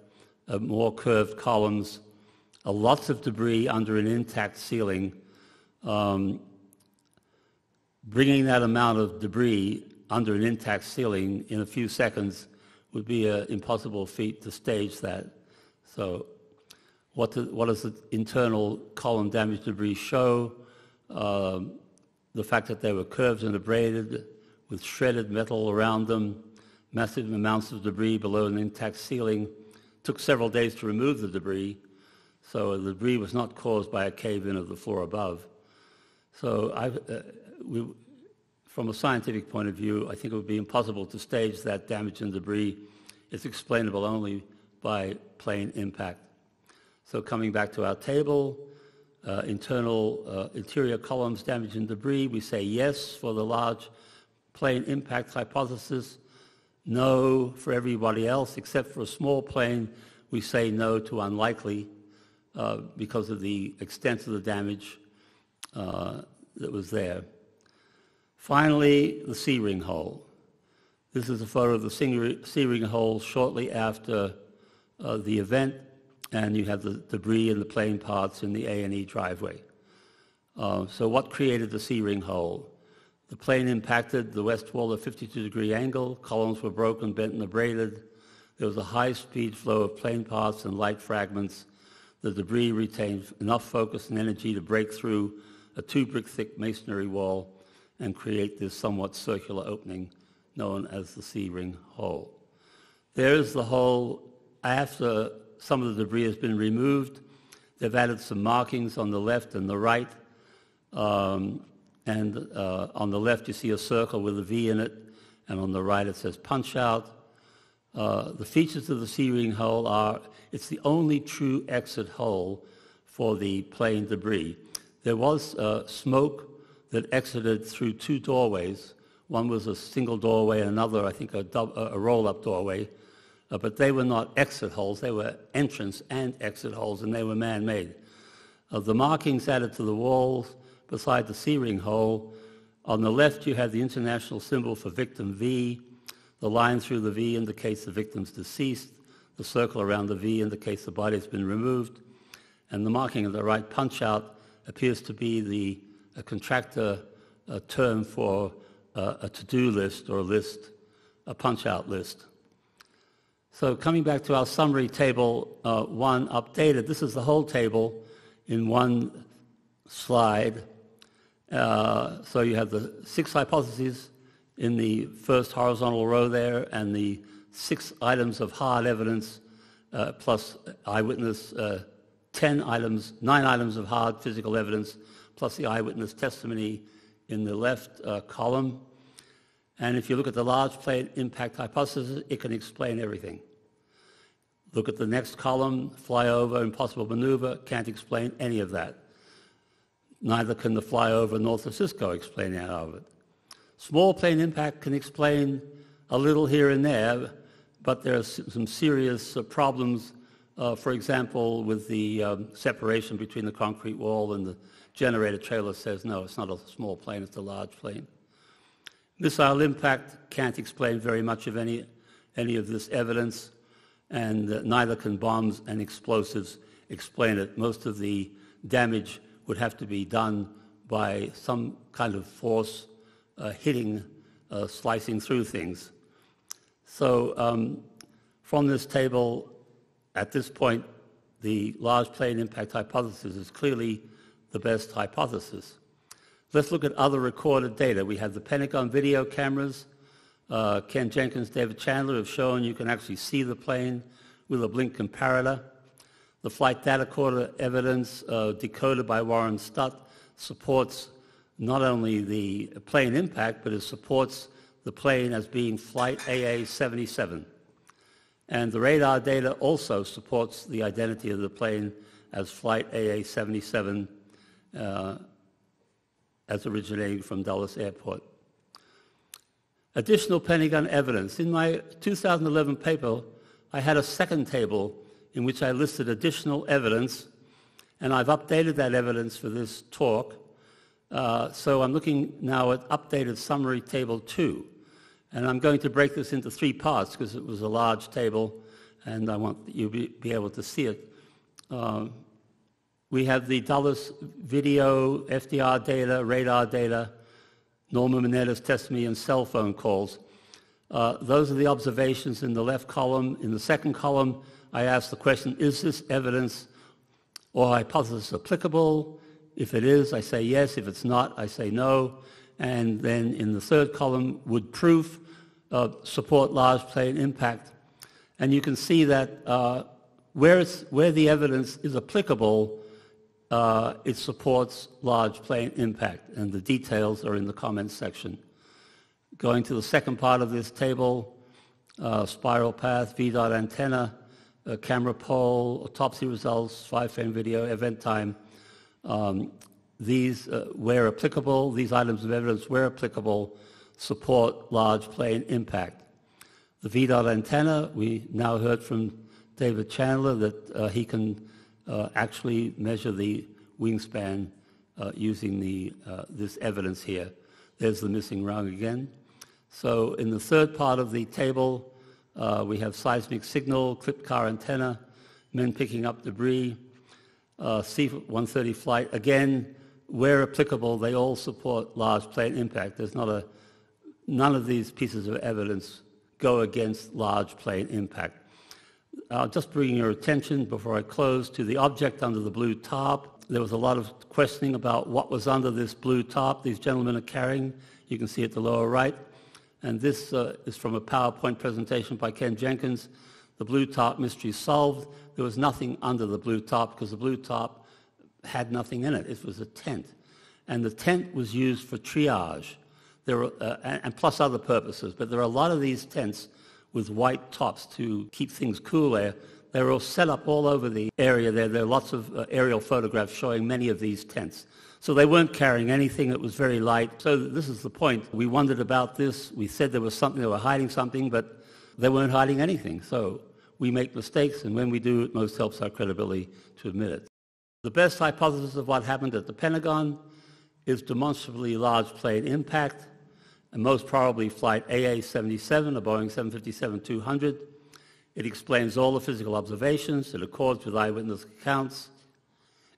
of more curved columns, lots of debris under an intact ceiling. Bringing that amount of debris under an intact ceiling in a few seconds would be an impossible feat to stage that. So what does the internal column damage debris show? The fact that they were curved and abraded with shredded metal around them, massive amounts of debris below an intact ceiling. Took several days to remove the debris, so the debris was not caused by a cave-in of the floor above. So from a scientific point of view, I think it would be impossible to stage that damage and debris. It's explainable only by plane impact. So coming back to our table, interior columns damage and debris, we say yes for the large plane impact hypothesis, no for everybody else, except for a small plane, we say no to unlikely because of the extent of the damage that was there. Finally, the C-ring hole. This is a photo of the C-ring hole shortly after the event, and you have the debris and the plane parts in the A&E driveway. So what created the C-ring hole? The plane impacted the west wall at a 52-degree angle, columns were broken, bent, and abraded. There was a high-speed flow of plane parts and light fragments. The debris retained enough focus and energy to break through a 2-brick-thick masonry wall and create this somewhat circular opening known as the C-ring hole. There's the hole after some of the debris has been removed. They've added some markings on the left and the right. On the left you see a circle with a V in it, and on the right it says punch out. The features of the C-ring hole are, it's the only true exit hole for the plane debris. There was smoke that exited through 2 doorways. One was a single doorway and another, I think, a roll-up doorway. But they were not exit holes, they were entrance and exit holes, and they were man-made. The markings added to the walls beside the C-ring hole. On the left you have the international symbol for victim V. The line through the V indicates the victim's deceased. The circle around the V indicates the body has been removed. And the marking on the right, punch-out, appears to be a contractor term for a to-do list or a list, a punch-out list. So coming back to our summary table 1 updated, this is the whole table in one slide. So you have the 6 hypotheses in the first horizontal row there, and the 6 items of hard evidence plus eyewitness, 9 items of hard physical evidence plus the eyewitness testimony in the left column. And if you look at the large plane impact hypothesis, it can explain everything. Look at the next column, flyover, impossible maneuver, can't explain any of that. Neither can the flyover north of Cisco explain any of it. Small plane impact can explain a little here and there, but there are some serious problems, for example, with the separation between the concrete wall and the generator trailer says, no, it's not a small plane, it's a large plane. Missile impact can't explain very much of any of this evidence, and neither can bombs and explosives explain it. Most of the damage would have to be done by some kind of force hitting, slicing through things. So from this table, at this point, the large plane impact hypothesis is clearly the best hypothesis. Let's look at other recorded data. We have the Pentagon video cameras. Ken Jenkins, David Chandler have shown you can actually see the plane with a blink comparator. The flight data recorder evidence decoded by Warren Stutt supports not only the plane impact, but it supports the plane as being flight AA-77. And the radar data also supports the identity of the plane as flight AA-77 as originating from Dulles Airport. Additional Pentagon evidence. In my 2011 paper, I had a second table in which I listed additional evidence, and I've updated that evidence for this talk. So I'm looking now at updated summary table 2. And I'm going to break this into 3 parts because it was a large table, and I want you to be able to see it. We have the Dulles video, FDR data, radar data, Norma Minetta's testimony, and cell phone calls. Those are the observations in the left column. In the second column, I asked the question, is this evidence or hypothesis applicable? If it is, I say yes. If it's not, I say no. And then in the third column, would proof support large plane impact? And you can see that where the evidence is applicable, it supports large plane impact, and the details are in the comments section. Going to the second part of this table, spiral path, VDOT antenna, camera pole, autopsy results, 5-frame video, event time. These, where applicable, these items of evidence, where applicable, support large plane impact. The VDOT antenna, we now heard from David Chandler that he can actually measure the wingspan using this evidence here. There's the missing rung again. So in the third part of the table, we have seismic signal, clipped car antenna, men picking up debris, C-130 flight. Again, where applicable, they all support large plane impact. None of these pieces of evidence go against large plane impact. I'll just bring your attention before I close to the object under the blue tarp. There was a lot of questioning about what was under this blue tarp these gentlemen are carrying. You can see at the lower right. And this is from a PowerPoint presentation by Ken Jenkins. The blue tarp mystery solved. There was nothing under the blue tarp because the blue tarp had nothing in it. It was a tent. And the tent was used for triage. There were, and plus other purposes. But there are a lot of these tents with white tops to keep things cool there. They were all set up all over the area there. There are lots of aerial photographs showing many of these tents. So they weren't carrying anything. It was very light. So this is the point. We wondered about this. We said there was something, they were hiding something, but they weren't hiding anything. So we make mistakes, and when we do, it most helps our credibility to admit it. The best hypothesis of what happened at the Pentagon is demonstrably large plane impact, and most probably flight AA-77, a Boeing 757-200. It explains all the physical observations. It accords with eyewitness accounts.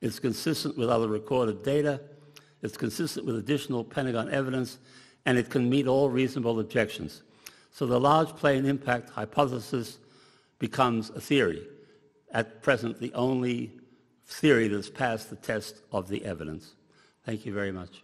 It's consistent with other recorded data. It's consistent with additional Pentagon evidence, and it can meet all reasonable objections. So the large plane impact hypothesis becomes a theory. At present, the only theory that's passed the test of the evidence. Thank you very much.